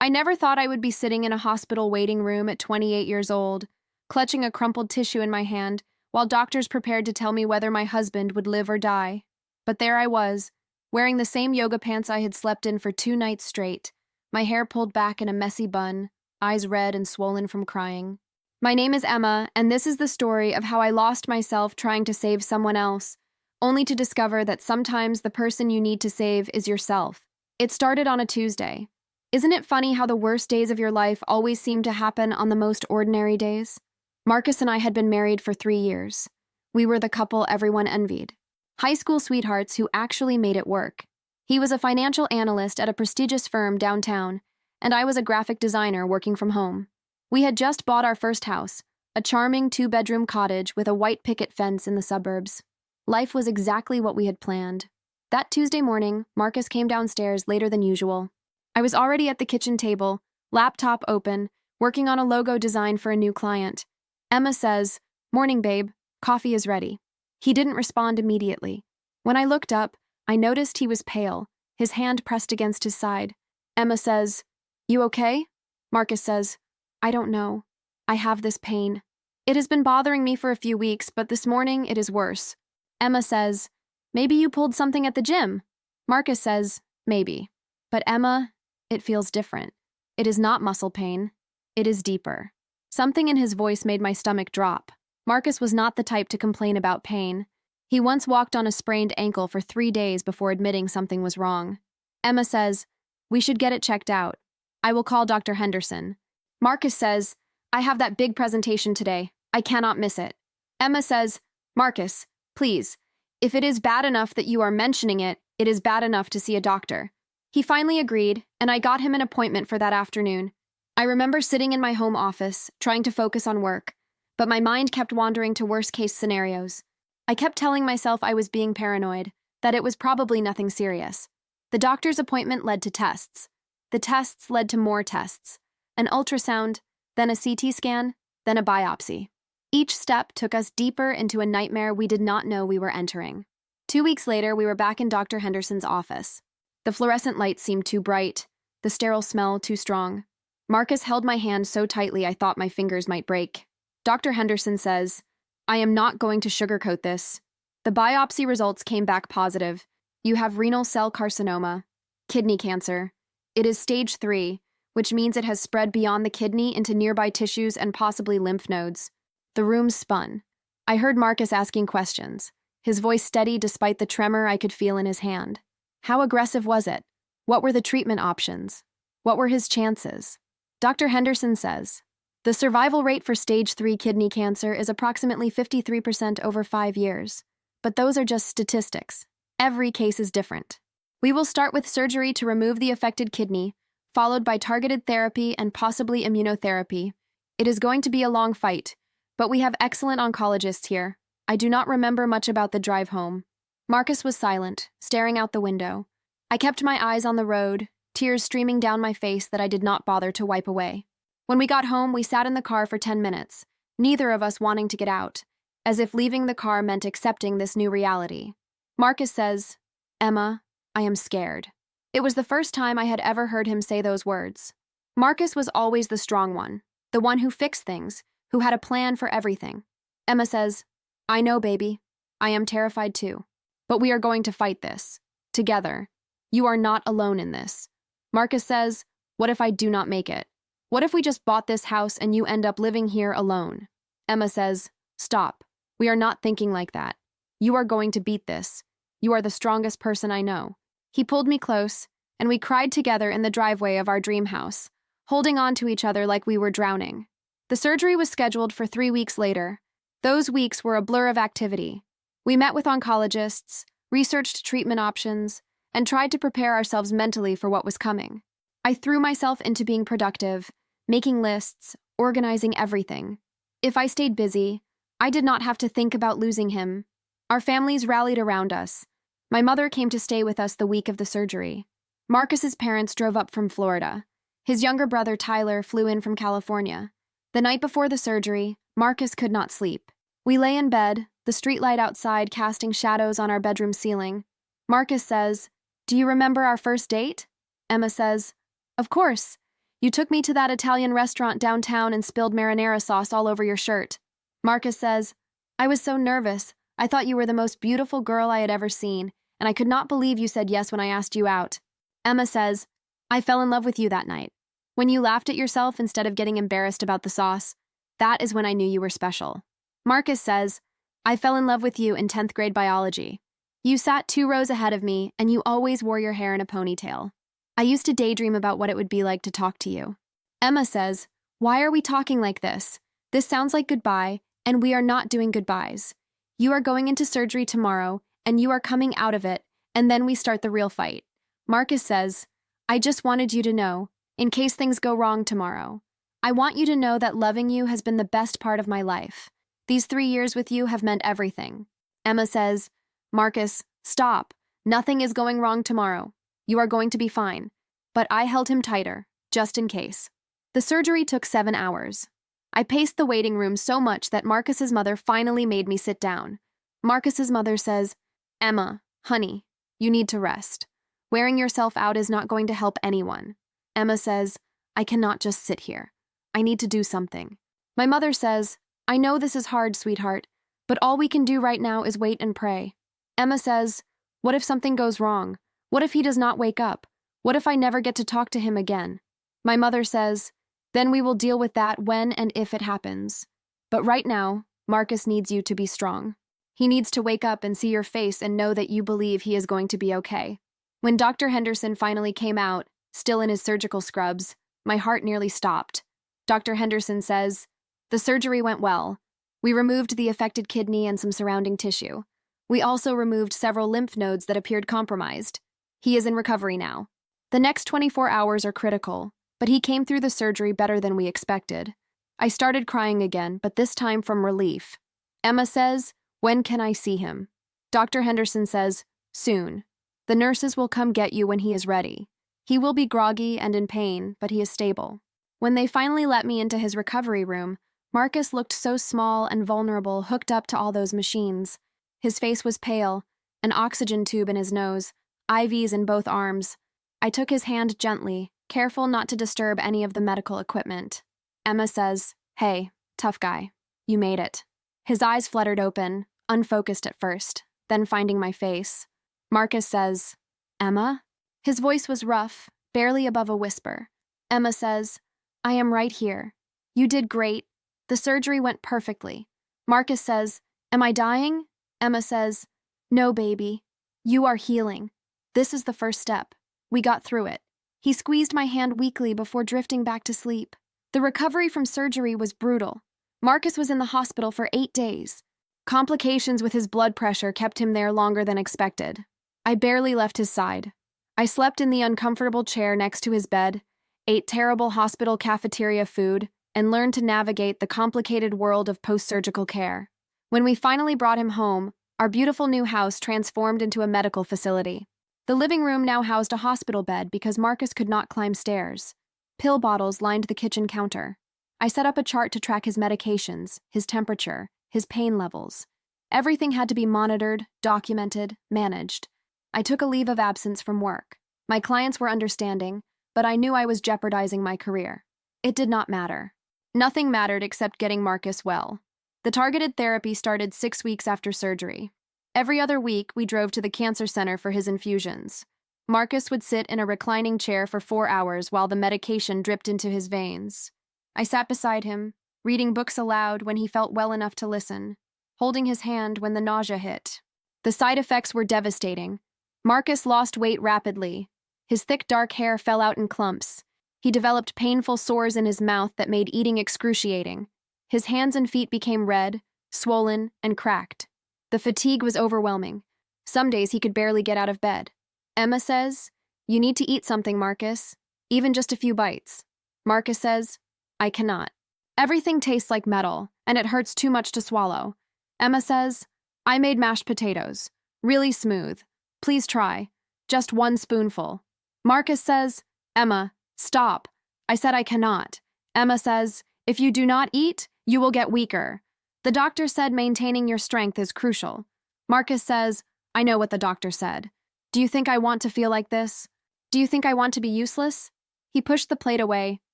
I never thought I would be sitting in a hospital waiting room at 28 years old, clutching a crumpled tissue in my hand, while doctors prepared to tell me whether my husband would live or die. But there I was, wearing the same yoga pants I had slept in for 2 nights straight, my hair pulled back in a messy bun, eyes red and swollen from crying. My name is Emma, and this is the story of how I lost myself trying to save someone else, only to discover that sometimes the person you need to save is yourself. It started on a Tuesday. Isn't it funny how the worst days of your life always seem to happen on the most ordinary days? Marcus and I had been married for 3 years. We were the couple everyone envied. High school sweethearts who actually made it work. He was a financial analyst at a prestigious firm downtown, and I was a graphic designer working from home. We had just bought our first house, a charming 2-bedroom cottage with a white picket fence in the suburbs. Life was exactly what we had planned. That Tuesday morning, Marcus came downstairs later than usual. I was already at the kitchen table, laptop open, working on a logo design for a new client. Emma says, "Morning, babe. Coffee is ready." He didn't respond immediately. When I looked up, I noticed he was pale, his hand pressed against his side. Emma says, "You okay?" Marcus says, "I don't know. I have this pain. It has been bothering me for a few weeks, but this morning it is worse." Emma says, "Maybe you pulled something at the gym." Marcus says, "Maybe." But Emma, it feels different. It is not muscle pain. It is deeper. Something in his voice made my stomach drop. Marcus was not the type to complain about pain. He once walked on a sprained ankle for 3 days before admitting something was wrong. Emma says, "We should get it checked out. I will call Dr. Henderson." Marcus says, "I have that big presentation today. I cannot miss it." Emma says, "Marcus, please, if it is bad enough that you are mentioning it, it is bad enough to see a doctor." He finally agreed, and I got him an appointment for that afternoon. I remember sitting in my home office, trying to focus on work, but my mind kept wandering to worst-case scenarios. I kept telling myself I was being paranoid, that it was probably nothing serious. The doctor's appointment led to tests. The tests led to more tests. An ultrasound, then a CT scan, then a biopsy. Each step took us deeper into a nightmare we did not know we were entering. 2 weeks later, we were back in Dr. Henderson's office. The fluorescent lights seemed too bright, the sterile smell too strong. Marcus held my hand so tightly I thought my fingers might break. Dr. Henderson says, "I am not going to sugarcoat this. The biopsy results came back positive. You have renal cell carcinoma, kidney cancer. It is stage 3, which means it has spread beyond the kidney into nearby tissues and possibly lymph nodes." The room spun. I heard Marcus asking questions, his voice steady despite the tremor I could feel in his hand. How aggressive was it? What were the treatment options? What were his chances? Dr. Henderson says, "The survival rate for stage 3 kidney cancer is approximately 53% over 5 years. But those are just statistics. Every case is different. We will start with surgery to remove the affected kidney, followed by targeted therapy and possibly immunotherapy. It is going to be a long fight, but we have excellent oncologists here. I do not remember much about the drive home." Marcus was silent, staring out the window. I kept my eyes on the road, tears streaming down my face that I did not bother to wipe away. When we got home, we sat in the car for 10 minutes, neither of us wanting to get out, as if leaving the car meant accepting this new reality. Marcus says, "Emma, I am scared." It was the first time I had ever heard him say those words. Marcus was always the strong one, the one who fixed things, who had a plan for everything. Emma says, "I know, baby. I am terrified too. But we are going to fight this. Together. You are not alone in this." Marcus says, "What if I do not make it? What if we just bought this house and you end up living here alone?" Emma says, "Stop. We are not thinking like that. You are going to beat this. You are the strongest person I know." He pulled me close, and we cried together in the driveway of our dream house, holding on to each other like we were drowning. The surgery was scheduled for 3 weeks later. Those weeks were a blur of activity. We met with oncologists, researched treatment options, and tried to prepare ourselves mentally for what was coming. I threw myself into being productive, making lists, organizing everything. If I stayed busy, I did not have to think about losing him. Our families rallied around us. My mother came to stay with us the week of the surgery. Marcus's parents drove up from Florida. His younger brother Tyler flew in from California. The night before the surgery, Marcus could not sleep. We lay in bed, the streetlight outside casting shadows on our bedroom ceiling. Marcus says, "Do you remember our first date?" Emma says, "Of course. You took me to that Italian restaurant downtown and spilled marinara sauce all over your shirt. Marcus says, I was so nervous. I thought you were the most beautiful girl I had ever seen, and I could not believe you said yes when I asked you out. Emma says, I fell in love with you that night. When you laughed at yourself instead of getting embarrassed about the sauce, that is when I knew you were special. Marcus says, I fell in love with you in 10th grade biology. You sat 2 rows ahead of me, and you always wore your hair in a ponytail. I used to daydream about what it would be like to talk to you. Emma says, why are we talking like this? This sounds like goodbye, and we are not doing goodbyes. You are going into surgery tomorrow, and you are coming out of it, and then we start the real fight. Marcus says, I just wanted you to know, in case things go wrong tomorrow. I want you to know that loving you has been the best part of my life. These 3 years with you have meant everything. Emma says, Marcus, stop. Nothing is going wrong tomorrow. You are going to be fine. But I held him tighter, just in case. The surgery took 7 hours. I paced the waiting room so much that Marcus's mother finally made me sit down. Marcus's mother says, Emma, honey, you need to rest. Wearing yourself out is not going to help anyone. Emma says, I cannot just sit here. I need to do something. My mother says, I know this is hard, sweetheart, but all we can do right now is wait and pray. Emma says, what if something goes wrong? What if he does not wake up? What if I never get to talk to him again? My mother says, then we will deal with that when and if it happens. But right now, Marcus needs you to be strong. He needs to wake up and see your face and know that you believe he is going to be okay. When Dr. Henderson finally came out, still in his surgical scrubs, my heart nearly stopped. Dr. Henderson says, the surgery went well. We removed the affected kidney and some surrounding tissue. We also removed several lymph nodes that appeared compromised. He is in recovery now. The next 24 hours are critical, but he came through the surgery better than we expected. I started crying again, but this time from relief. Emma says, when can I see him? Dr. Henderson says, soon. The nurses will come get you when he is ready. He will be groggy and in pain, but he is stable. When they finally let me into his recovery room, Marcus looked so small and vulnerable hooked up to all those machines. His face was pale, an oxygen tube in his nose, IVs in both arms. I took his hand gently, careful not to disturb any of the medical equipment. Emma says, hey, tough guy, you made it. His eyes fluttered open, unfocused at first, then finding my face. Marcus says, Emma? His voice was rough, barely above a whisper. Emma says, I am right here. You did great. The surgery went perfectly. Marcus says, am I dying? Emma says, no, baby. You are healing. This is the first step. We got through it. He squeezed my hand weakly before drifting back to sleep. The recovery from surgery was brutal. Marcus was in the hospital for 8 days. Complications with his blood pressure kept him there longer than expected. I barely left his side. I slept in the uncomfortable chair next to his bed, ate terrible hospital cafeteria food, and learned to navigate the complicated world of post-surgical care. When we finally brought him home, our beautiful new house transformed into a medical facility. The living room now housed a hospital bed because Marcus could not climb stairs. Pill bottles lined the kitchen counter. I set up a chart to track his medications, his temperature, his pain levels. Everything had to be monitored, documented, managed. I took a leave of absence from work. My clients were understanding, but I knew I was jeopardizing my career. It did not matter. Nothing mattered except getting Marcus well. The targeted therapy started 6 weeks after surgery. Every other week, we drove to the cancer center for his infusions. Marcus would sit in a reclining chair for 4 hours while the medication dripped into his veins. I sat beside him, reading books aloud when he felt well enough to listen, holding his hand when the nausea hit. The side effects were devastating. Marcus lost weight rapidly. His thick dark hair fell out in clumps. He developed painful sores in his mouth that made eating excruciating. His hands and feet became red, swollen, and cracked. The fatigue was overwhelming. Some days he could barely get out of bed. Emma says, you need to eat something, Marcus. Even just a few bites. Marcus says, I cannot. Everything tastes like metal, and it hurts too much to swallow. Emma says, I made mashed potatoes. Really smooth. Please try. Just 1 spoonful. Marcus says, Emma, stop. I said I cannot. Emma says, if you do not eat, you will get weaker. The doctor said maintaining your strength is crucial. Marcus says, I know what the doctor said. Do you think I want to feel like this? Do you think I want to be useless? He pushed the plate away,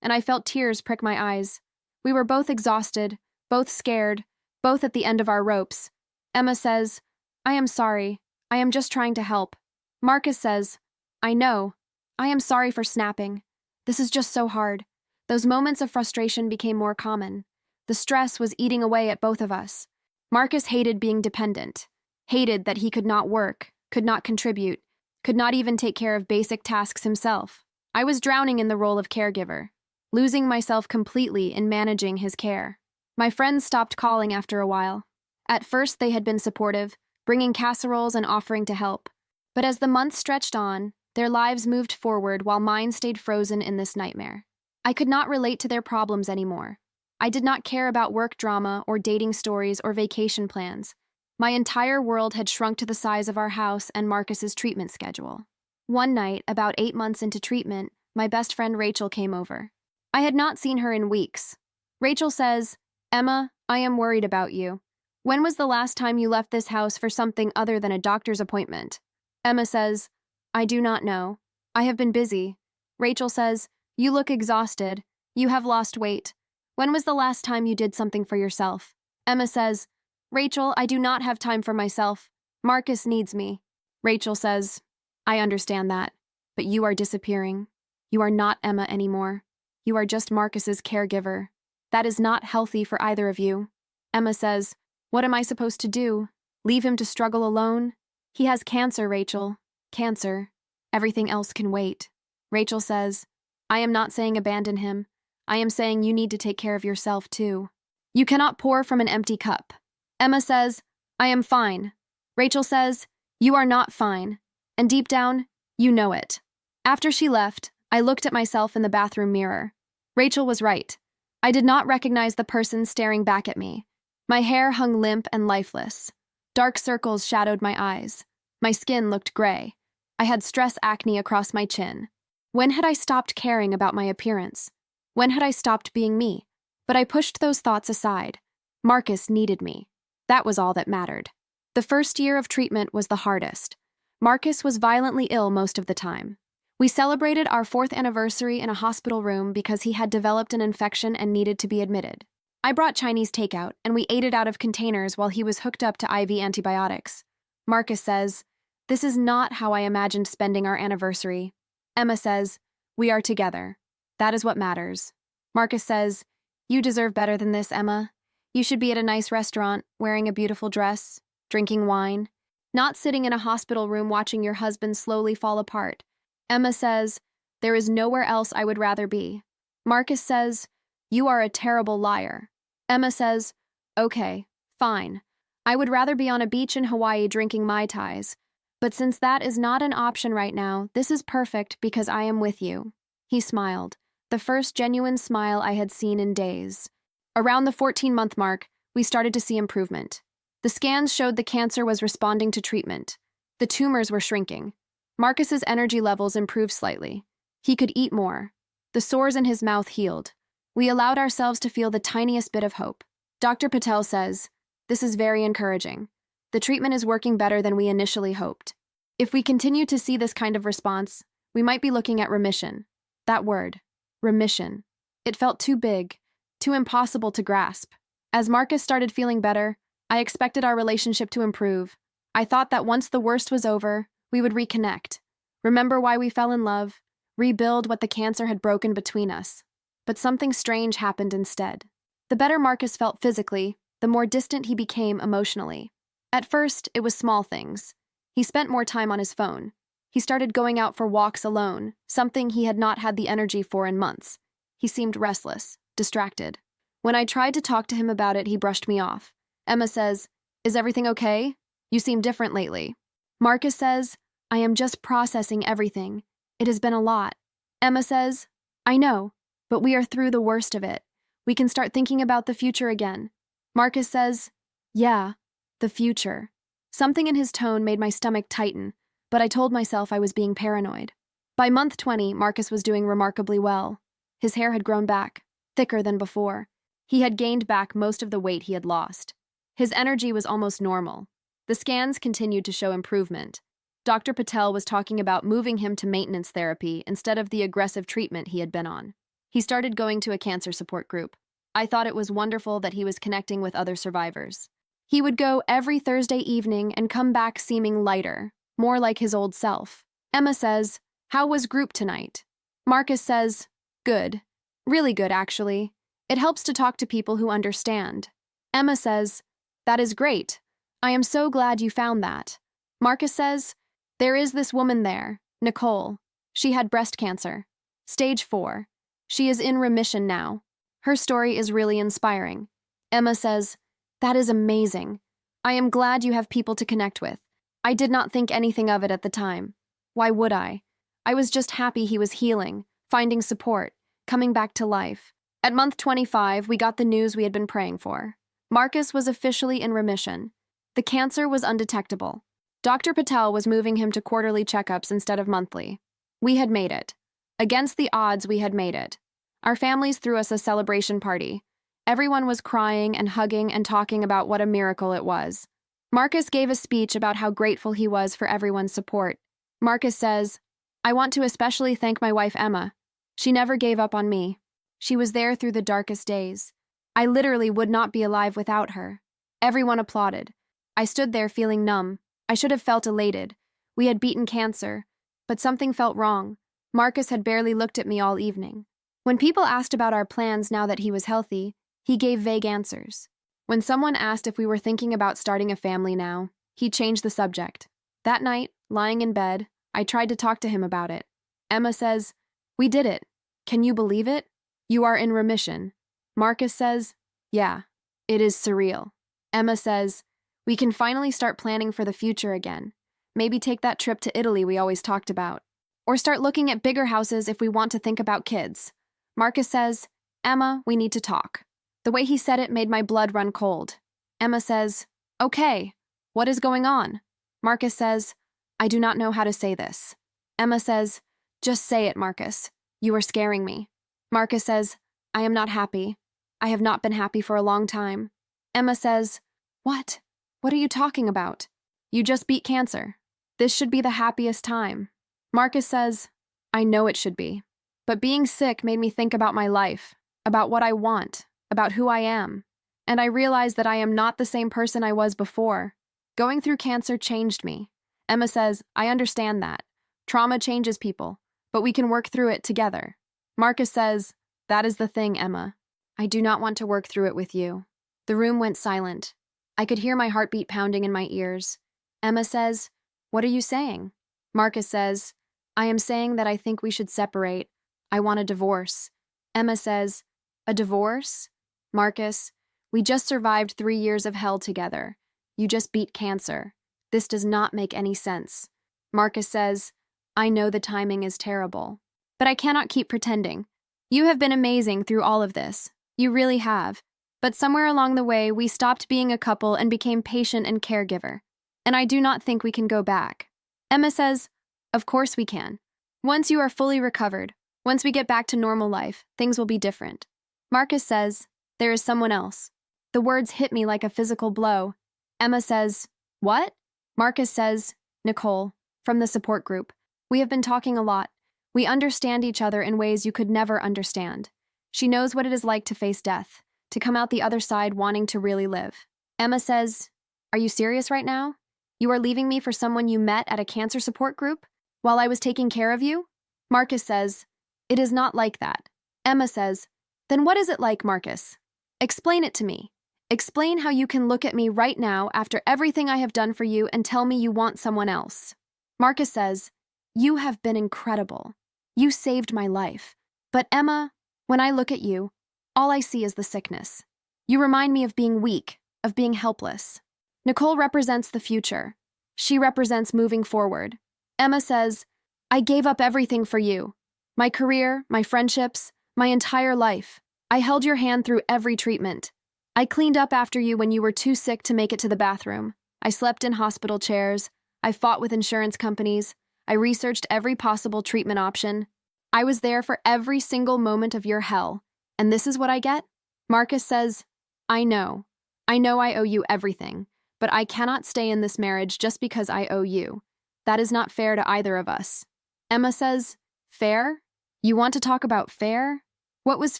and I felt tears prick my eyes. We were both exhausted, both scared, both at the end of our ropes. Emma says, I am sorry. I am just trying to help. Marcus says, I know. I am sorry for snapping. This is just so hard. Those moments of frustration became more common. The stress was eating away at both of us. Marcus hated being dependent, hated that he could not work, could not contribute, could not even take care of basic tasks himself. I was drowning in the role of caregiver, losing myself completely in managing his care. My friends stopped calling after a while. At first, they had been supportive, bringing casseroles and offering to help. But as the months stretched on, their lives moved forward while mine stayed frozen in this nightmare. I could not relate to their problems anymore. I did not care about work drama or dating stories or vacation plans. My entire world had shrunk to the size of our house and Marcus's treatment schedule. One night, about 8 months into treatment, my best friend Rachel came over. I had not seen her in weeks. Rachel says, Emma, I am worried about you. When was the last time you left this house for something other than a doctor's appointment? Emma says, I do not know. I have been busy. Rachel says, you look exhausted. You have lost weight. When was the last time you did something for yourself? Emma says, Rachel, I do not have time for myself. Marcus needs me. Rachel says, I understand that, but you are disappearing. You are not Emma anymore. You are just Marcus's caregiver. That is not healthy for either of you. Emma says, what am I supposed to do? Leave him to struggle alone? He has cancer, Rachel. Cancer. Everything else can wait. Rachel says, I am not saying abandon him. I am saying you need to take care of yourself too. You cannot pour from an empty cup. Emma says, I am fine. Rachel says, you are not fine. And deep down, you know it. After she left, I looked at myself in the bathroom mirror. Rachel was right. I did not recognize the person staring back at me. My hair hung limp and lifeless. Dark circles shadowed my eyes. My skin looked gray. I had stress acne across my chin. When had I stopped caring about my appearance? When had I stopped being me? But I pushed those thoughts aside. Marcus needed me. That was all that mattered. The first year of treatment was the hardest. Marcus was violently ill most of the time. We celebrated our 4th anniversary in a hospital room because he had developed an infection and needed to be admitted. I brought Chinese takeout, and we ate it out of containers while he was hooked up to IV antibiotics. Marcus says, this is not how I imagined spending our anniversary. Emma says, we are together. That is what matters. Marcus says, you deserve better than this, Emma. You should be at a nice restaurant, wearing a beautiful dress, drinking wine, not sitting in a hospital room watching your husband slowly fall apart. Emma says, there is nowhere else I would rather be. Marcus says, you are a terrible liar. Emma says, okay, fine. I would rather be on a beach in Hawaii drinking Mai Tais. But since that is not an option right now, this is perfect because I am with you. He smiled, the first genuine smile I had seen in days. Around the 14-month mark, we started to see improvement. The scans showed the cancer was responding to treatment. The tumors were shrinking. Marcus's energy levels improved slightly. He could eat more. The sores in his mouth healed. We allowed ourselves to feel the tiniest bit of hope. Dr. Patel says, this is very encouraging. The treatment is working better than we initially hoped. If we continue to see this kind of response, we might be looking at remission. That word, remission. It felt too big, too impossible to grasp. As Marcus started feeling better, I expected our relationship to improve. I thought that once the worst was over, we would reconnect, remember why we fell in love, rebuild what the cancer had broken between us. But something strange happened instead. The better Marcus felt physically, the more distant he became emotionally. At first, it was small things. He spent more time on his phone. He started going out for walks alone, something he had not had the energy for in months. He seemed restless, distracted. When I tried to talk to him about it, he brushed me off. Emma says, is everything okay? You seem different lately. Marcus says, I am just processing everything. It has been a lot. Emma says, I know, but we are through the worst of it. We can start thinking about the future again. Marcus says, yeah, the future. Something in his tone made my stomach tighten, but I told myself I was being paranoid. By month 20, Marcus was doing remarkably well. His hair had grown back, thicker than before. He had gained back most of the weight he had lost. His energy was almost normal. The scans continued to show improvement. Dr. Patel was talking about moving him to maintenance therapy instead of the aggressive treatment he had been on. He started going to a cancer support group. I thought it was wonderful that he was connecting with other survivors. He would go every Thursday evening and come back seeming lighter, more like his old self. Emma says, "How was group tonight?" Marcus says, "Good. Really good, actually. It helps to talk to people who understand." Emma says, "That is great. I am so glad you found that." Marcus says, "There is this woman there, Nicole. She had breast cancer. Stage 4. She is in remission now. Her story is really inspiring." Emma says, "That is amazing. I am glad you have people to connect with. I did not think anything of it at the time. Why would I? I was just happy he was healing, finding support, coming back to life." At month 25, we got the news we had been praying for. Marcus was officially in remission. The cancer was undetectable. Dr. Patel was moving him to quarterly checkups instead of monthly. We had made it. Against the odds, we had made it. Our families threw us a celebration party. Everyone was crying and hugging and talking about what a miracle it was. Marcus gave a speech about how grateful he was for everyone's support. Marcus says, "I want to especially thank my wife Emma. She never gave up on me. She was there through the darkest days. I literally would not be alive without her." Everyone applauded. I stood there feeling numb. I should have felt elated. We had beaten cancer, but something felt wrong. Marcus had barely looked at me all evening. When people asked about our plans now that he was healthy, he gave vague answers. When someone asked if we were thinking about starting a family now, he changed the subject. That night, lying in bed, I tried to talk to him about it. Emma says, "We did it. Can you believe it? You are in remission." Marcus says, "Yeah, it is surreal." Emma says, "We can finally start planning for the future again. Maybe take that trip to Italy we always talked about. Or start looking at bigger houses if we want to think about kids." Marcus says, "Emma, we need to talk." The way he said it made my blood run cold. Emma says, "Okay, what is going on?" Marcus says, "I do not know how to say this." Emma says, "Just say it, Marcus. You are scaring me." Marcus says, "I am not happy. I have not been happy for a long time." Emma says, "What? What are you talking about? You just beat cancer. This should be the happiest time." Marcus says, "I know it should be. But being sick made me think about my life, about what I want, about who I am. And I realized that I am not the same person I was before. Going through cancer changed me." Emma says, "I understand that. Trauma changes people, but we can work through it together." Marcus says, "That is the thing, Emma. I do not want to work through it with you." The room went silent. I could hear my heartbeat pounding in my ears. Emma says, "What are you saying?" Marcus says, "I am saying that I think we should separate. I want a divorce." Emma says, "A divorce?" Marcus, "We just survived 3 years of hell together. You just beat cancer. This does not make any sense." Marcus says, "I know the timing is terrible, but I cannot keep pretending. You have been amazing through all of this. You really have. But somewhere along the way, we stopped being a couple and became patient and caregiver. And I do not think we can go back." Emma says, "Of course we can. Once you are fully recovered, once we get back to normal life, things will be different." Marcus says, "There is someone else." The words hit me like a physical blow. Emma says, "What?" Marcus says, "Nicole, from the support group. We have been talking a lot. We understand each other in ways you could never understand. She knows what it is like to face death, to come out the other side wanting to really live." Emma says, "Are you serious right now? You are leaving me for someone you met at a cancer support group while I was taking care of you?" Marcus says, "It is not like that." Emma says, "Then what is it like, Marcus? Explain it to me. Explain how you can look at me right now after everything I have done for you and tell me you want someone else." Marcus says, "You have been incredible. You saved my life. But Emma, when I look at you, all I see is the sickness. You remind me of being weak, of being helpless." Nicole represents the future. She represents moving forward. Emma says, "I gave up everything for you. My career, my friendships, my entire life. I held your hand through every treatment. I cleaned up after you when you were too sick to make it to the bathroom. I slept in hospital chairs. I fought with insurance companies. I researched every possible treatment option. I was there for every single moment of your hell. And this is what I get?" Marcus says, I know I owe you everything, but I cannot stay in this marriage just because I owe you. That is not fair to either of us." Emma says, "Fair? You want to talk about fair? What was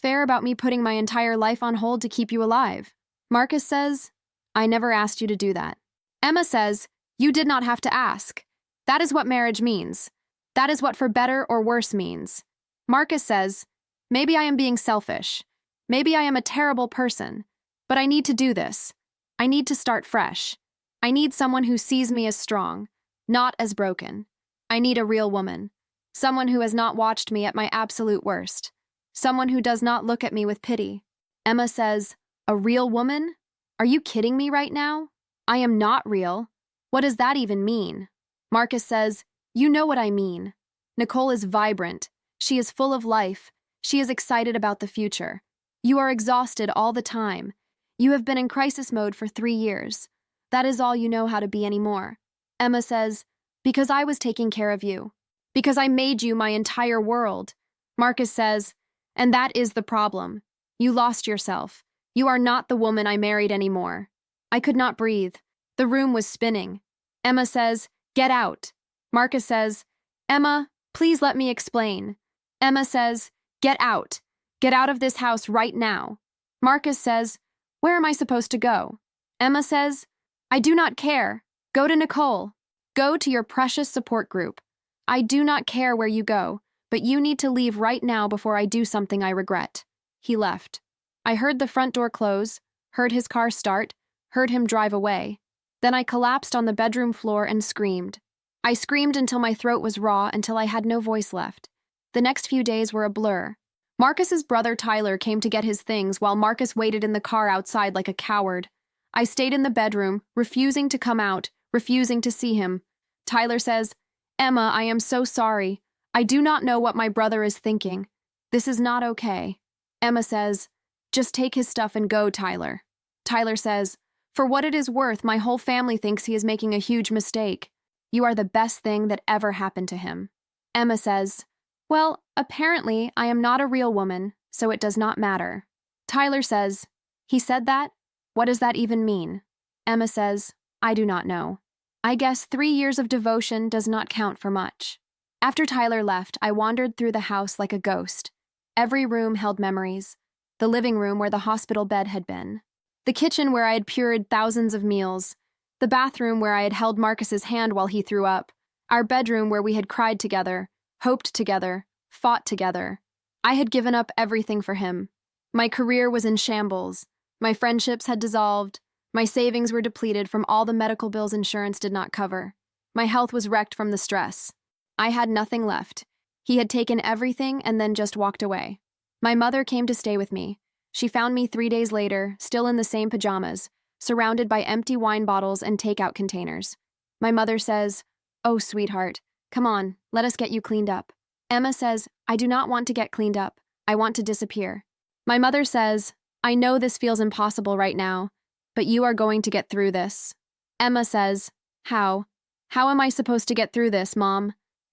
fair about me putting my entire life on hold to keep you alive? Marcus says, I never asked you to do that. Emma says, you did not have to ask. That is what marriage means. That is what for better or worse means. Marcus says, maybe I am being selfish. Maybe I am a terrible person. But I need to do this. I need to start fresh. I need someone who sees me as strong, not as broken. I need a real woman. Someone who has not watched me at my absolute worst. Someone who does not look at me with pity. Emma says, a real woman? Are you kidding me right now? I am not real. What does that even mean? Marcus says, you know what I mean. Nicole is vibrant. She is full of life. She is excited about the future. You are exhausted all the time. You have been in crisis mode for 3 years. That is all you know how to be anymore. Emma says, because I was taking care of you. Because I made you my entire world. Marcus says, and that is the problem. You lost yourself. You are not the woman I married anymore. I could not breathe. The room was spinning. Emma says, get out. Marcus says, Emma, please let me explain. Emma says, get out. Get out of this house right now. Marcus says, where am I supposed to go? Emma says, I do not care. Go to Nicole. Go to your precious support group. I do not care where you go, but you need to leave right now before I do something I regret. He left. I heard the front door close, heard his car start, heard him drive away. Then I collapsed on the bedroom floor and screamed. I screamed until my throat was raw, until I had no voice left. The next few days were a blur. Marcus's brother Tyler came to get his things while Marcus waited in the car outside like a coward. I stayed in the bedroom, refusing to come out, refusing to see him. Tyler says, Emma, I am so sorry. I do not know what my brother is thinking. This is not okay. Emma says, just take his stuff and go, Tyler. Tyler says, for what it is worth, my whole family thinks he is making a huge mistake. You are the best thing that ever happened to him. Emma says, well, apparently I am not a real woman, so it does not matter. Tyler says, he said that? What does that even mean? Emma says, I do not know. I guess 3 years of devotion does not count for much. After Tyler left, I wandered through the house like a ghost. Every room held memories. The living room where the hospital bed had been. The kitchen where I had pured thousands of meals. The bathroom where I had held Marcus's hand while he threw up. Our bedroom where we had cried together, hoped together, fought together. I had given up everything for him. My career was in shambles. My friendships had dissolved. My savings were depleted from all the medical bills insurance did not cover. My health was wrecked from the stress. I had nothing left. He had taken everything and then just walked away. My mother came to stay with me. She found me 3 days later, still in the same pajamas, surrounded by empty wine bottles and takeout containers. My mother says, oh, sweetheart, come on, let us get you cleaned up. Emma says, I do not want to get cleaned up. I want to disappear. My mother says, I know this feels impossible right now, but you are going to get through this. Emma says, how? How am I supposed to get through this, Mom?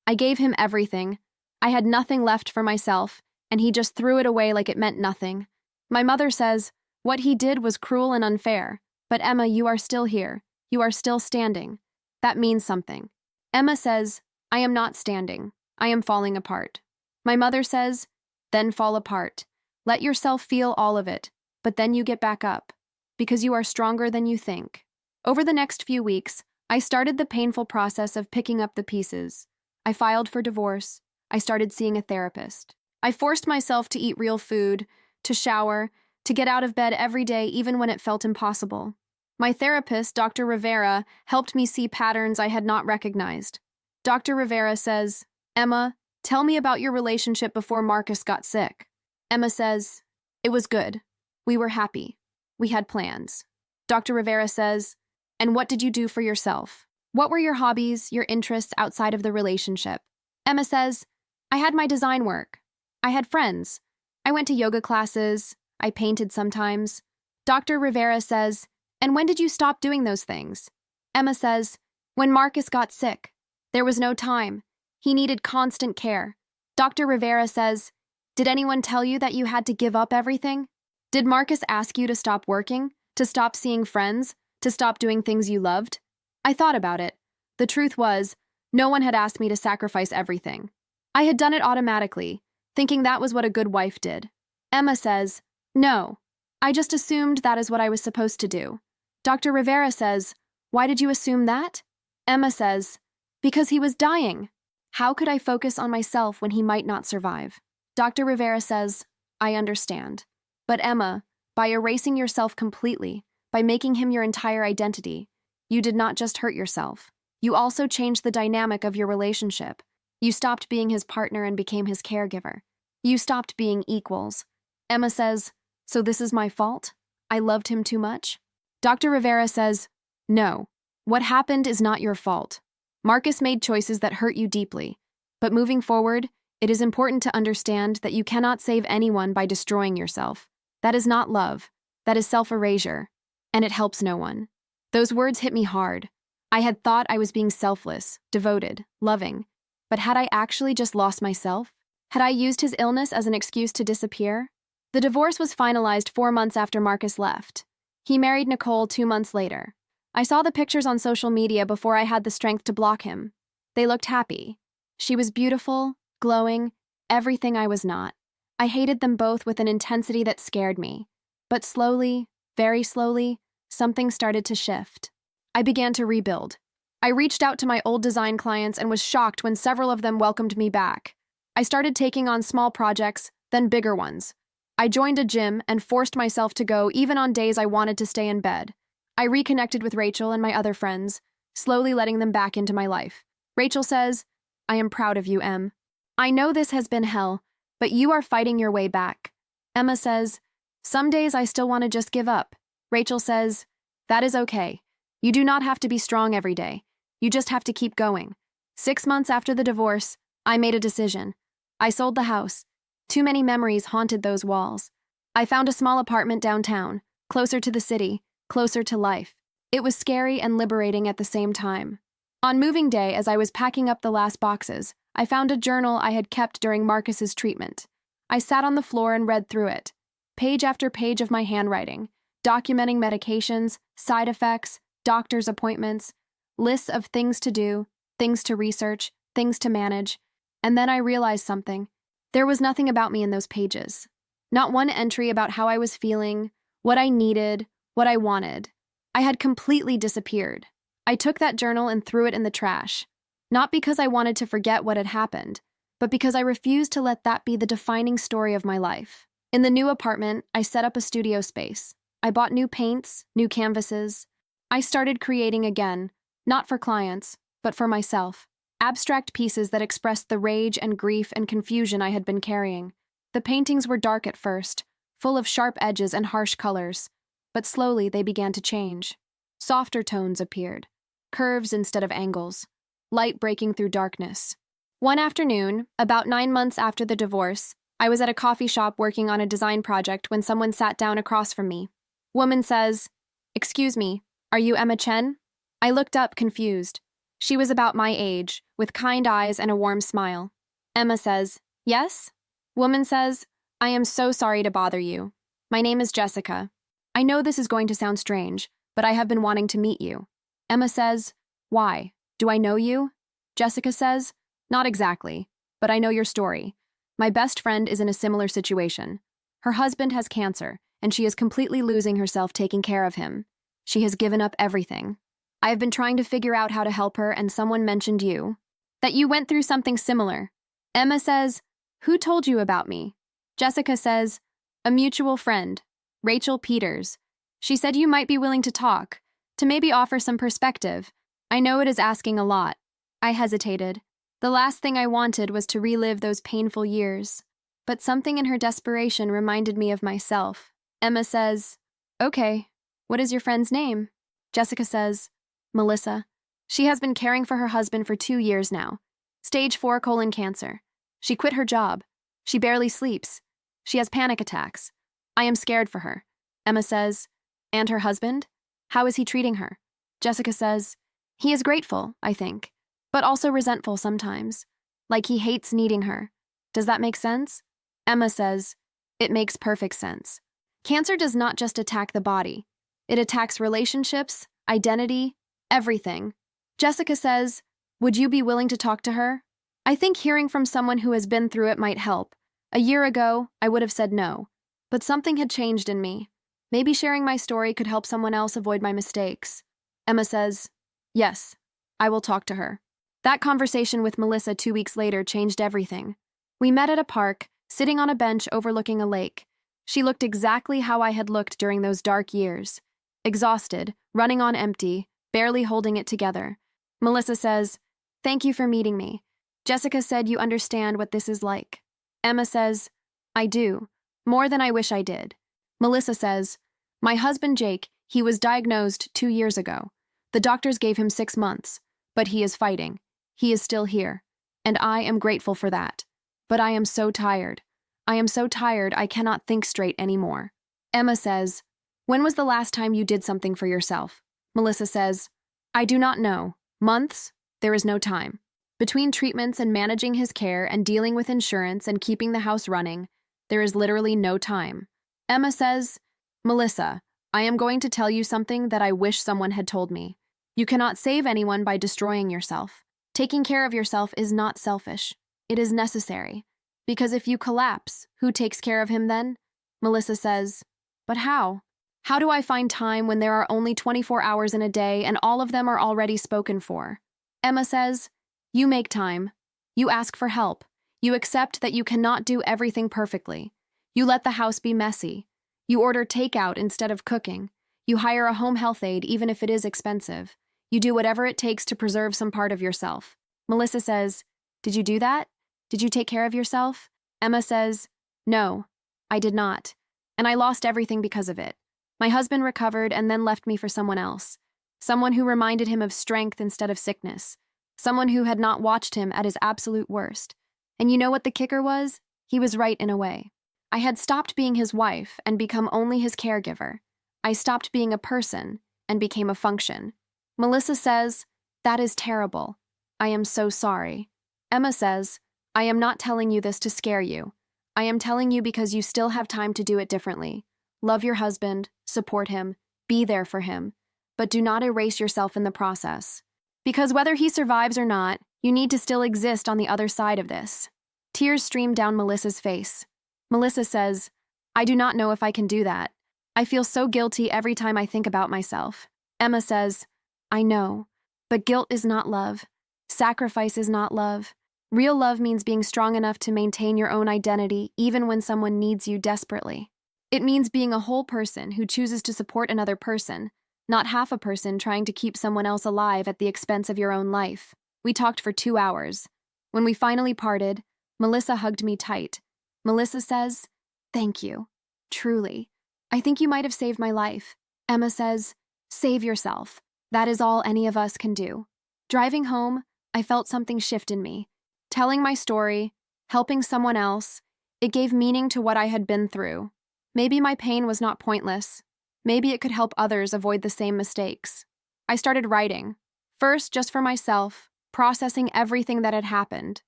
I gave him everything. I had nothing left for myself, and he just threw it away like it meant nothing. My mother says, what he did was cruel and unfair, but Emma, you are still here. You are still standing. That means something. Emma says, I am not standing. I am falling apart. My mother says, then fall apart. Let yourself feel all of it, but then you get back up, because you are stronger than you think. Over the next few weeks, I started the painful process of picking up the pieces. I filed for divorce. I started seeing a therapist. I forced myself to eat real food, to shower, to get out of bed every day even when it felt impossible. My therapist, Dr. Rivera, helped me see patterns I had not recognized. Dr. Rivera says, Emma, tell me about your relationship before Marcus got sick. Emma says, it was good. We were happy. We had plans. Dr. Rivera says, and what did you do for yourself? What were your hobbies, your interests outside of the relationship? Emma says, I had my design work. I had friends. I went to yoga classes. I painted sometimes. Dr. Rivera says, and when did you stop doing those things? Emma says, when Marcus got sick. There was no time. He needed constant care. Dr. Rivera says, did anyone tell you that you had to give up everything? Did Marcus ask you to stop working, to stop seeing friends, to stop doing things you loved? I thought about it. The truth was, no one had asked me to sacrifice everything. I had done it automatically, thinking that was what a good wife did. Emma says, "No. I just assumed that is what I was supposed to do." Dr. Rivera says, "Why did you assume that?" Emma says, "Because he was dying. How could I focus on myself when he might not survive?" Dr. Rivera says, "I understand. But Emma, by erasing yourself completely, by making him your entire identity, you did not just hurt yourself. You also changed the dynamic of your relationship. You stopped being his partner and became his caregiver. You stopped being equals." Emma says, "So this is my fault? I loved him too much?" Dr. Rivera says, "No. What happened is not your fault. Marcus made choices that hurt you deeply. But moving forward, it is important to understand that you cannot save anyone by destroying yourself. That is not love. That is self-erasure. And it helps no one." Those words hit me hard. I had thought I was being selfless, devoted, loving. But had I actually just lost myself? Had I used his illness as an excuse to disappear? The divorce was finalized 4 months after Marcus left. He married Nicole 2 months later. I saw the pictures on social media before I had the strength to block him. They looked happy. She was beautiful, glowing, everything I was not. I hated them both with an intensity that scared me. But slowly, very slowly, something started to shift. I began to rebuild. I reached out to my old design clients and was shocked when several of them welcomed me back. I started taking on small projects, then bigger ones. I joined a gym and forced myself to go even on days I wanted to stay in bed. I reconnected with Rachel and my other friends, slowly letting them back into my life. Rachel says, "I am proud of you, Em. I know this has been hell, but you are fighting your way back." Emma says, "Some days I still want to just give up." Rachel says, "That is okay. You do not have to be strong every day. You just have to keep going." 6 months after the divorce, I made a decision. I sold the house. Too many memories haunted those walls. I found a small apartment downtown, closer to the city, closer to life. It was scary and liberating at the same time. On moving day, as I was packing up the last boxes, I found a journal I had kept during Marcus's treatment. I sat on the floor and read through it. Page after page of my handwriting, documenting medications, side effects, doctor's appointments, lists of things to do, things to research, things to manage. And then I realized something. There was nothing about me in those pages. Not one entry about how I was feeling, what I needed, what I wanted. I had completely disappeared. I took that journal and threw it in the trash. Not because I wanted to forget what had happened, but because I refused to let that be the defining story of my life. In the new apartment, I set up a studio space. I bought new paints, new canvases. I started creating again, not for clients, but for myself. Abstract pieces that expressed the rage and grief and confusion I had been carrying. The paintings were dark at first, full of sharp edges and harsh colors, but slowly they began to change. Softer tones appeared, curves instead of angles, light breaking through darkness. One afternoon, about 9 months after the divorce, I was at a coffee shop working on a design project when someone sat down across from me. Woman says, "Excuse me, are you Emma Chen?" I looked up, confused. She was about my age, with kind eyes and a warm smile. Emma says, "Yes?" Woman says, "I am so sorry to bother you. My name is Jessica. I know this is going to sound strange, but I have been wanting to meet you." Emma says, "Why? Do I know you?" Jessica says, "Not exactly, but I know your story. My best friend is in a similar situation. Her husband has cancer, and she is completely losing herself taking care of him. She has given up everything. I have been trying to figure out how to help her, and someone mentioned you. That you went through something similar." Emma says, "Who told you about me?" Jessica says, "A mutual friend, Rachel Peters. She said you might be willing to talk, to maybe offer some perspective. I know it is asking a lot." I hesitated. The last thing I wanted was to relive those painful years. But something in her desperation reminded me of myself. Emma says, "Okay, what is your friend's name?" Jessica says, "Melissa. She has been caring for her husband for 2 years now. Stage 4 colon cancer. She quit her job. She barely sleeps. She has panic attacks. I am scared for her." Emma says, "And her husband? How is he treating her?" Jessica says, "He is grateful, I think, but also resentful sometimes. Like he hates needing her. Does that make sense?" Emma says, "It makes perfect sense. Cancer does not just attack the body. It attacks relationships, identity, everything." Jessica says, "Would you be willing to talk to her? I think hearing from someone who has been through it might help. A year ago, I would have said no. But something had changed in me. Maybe sharing my story could help someone else avoid my mistakes. Emma says, "Yes, I will talk to her." That conversation with Melissa 2 weeks later changed everything. We met at a park, sitting on a bench overlooking a lake. She looked exactly how I had looked during those dark years. Exhausted, running on empty, barely holding it together. Melissa says, "Thank you for meeting me. Jessica said you understand what this is like." Emma says, "I do, more than I wish I did." Melissa says, "My husband Jake, he was diagnosed 2 years ago. The doctors gave him 6 months, but he is fighting. He is still here, and I am grateful for that. But I am so tired. I am so tired I cannot think straight anymore." Emma says, "When was the last time you did something for yourself?" Melissa says, "I do not know. Months? There is no time. Between treatments and managing his care and dealing with insurance and keeping the house running, there is literally no time." Emma says, "Melissa, I am going to tell you something that I wish someone had told me. You cannot save anyone by destroying yourself. Taking care of yourself is not selfish. It is necessary. Because if you collapse, who takes care of him then?" Melissa says, "But how? How do I find time when there are only 24 hours in a day and all of them are already spoken for?" Emma says, "You make time. You ask for help. You accept that you cannot do everything perfectly. You let the house be messy. You order takeout instead of cooking. You hire a home health aide even if it is expensive. You do whatever it takes to preserve some part of yourself." Melissa says, "Did you do that? Did you take care of yourself?" Emma says, "No, I did not. And I lost everything because of it. My husband recovered and then left me for someone else. Someone who reminded him of strength instead of sickness. Someone who had not watched him at his absolute worst. And you know what the kicker was? He was right in a way. I had stopped being his wife and become only his caregiver. I stopped being a person and became a function." Melissa says, "That is terrible. I am so sorry." Emma says, "I am not telling you this to scare you. I am telling you because you still have time to do it differently. Love your husband, support him, be there for him, but do not erase yourself in the process. Because whether he survives or not, you need to still exist on the other side of this." Tears stream down Melissa's face. Melissa says, "I do not know if I can do that. I feel so guilty every time I think about myself." Emma says, "I know, but guilt is not love. Sacrifice is not love. Real love means being strong enough to maintain your own identity even when someone needs you desperately. It means being a whole person who chooses to support another person, not half a person trying to keep someone else alive at the expense of your own life." We talked for 2 hours. When we finally parted, Melissa hugged me tight. Melissa says, "Thank you. Truly. I think you might have saved my life." Emma says, "Save yourself. That is all any of us can do." Driving home, I felt something shift in me. Telling my story, helping someone else, it gave meaning to what I had been through. Maybe my pain was not pointless. Maybe it could help others avoid the same mistakes. I started writing. First, just for myself, processing everything that had happened.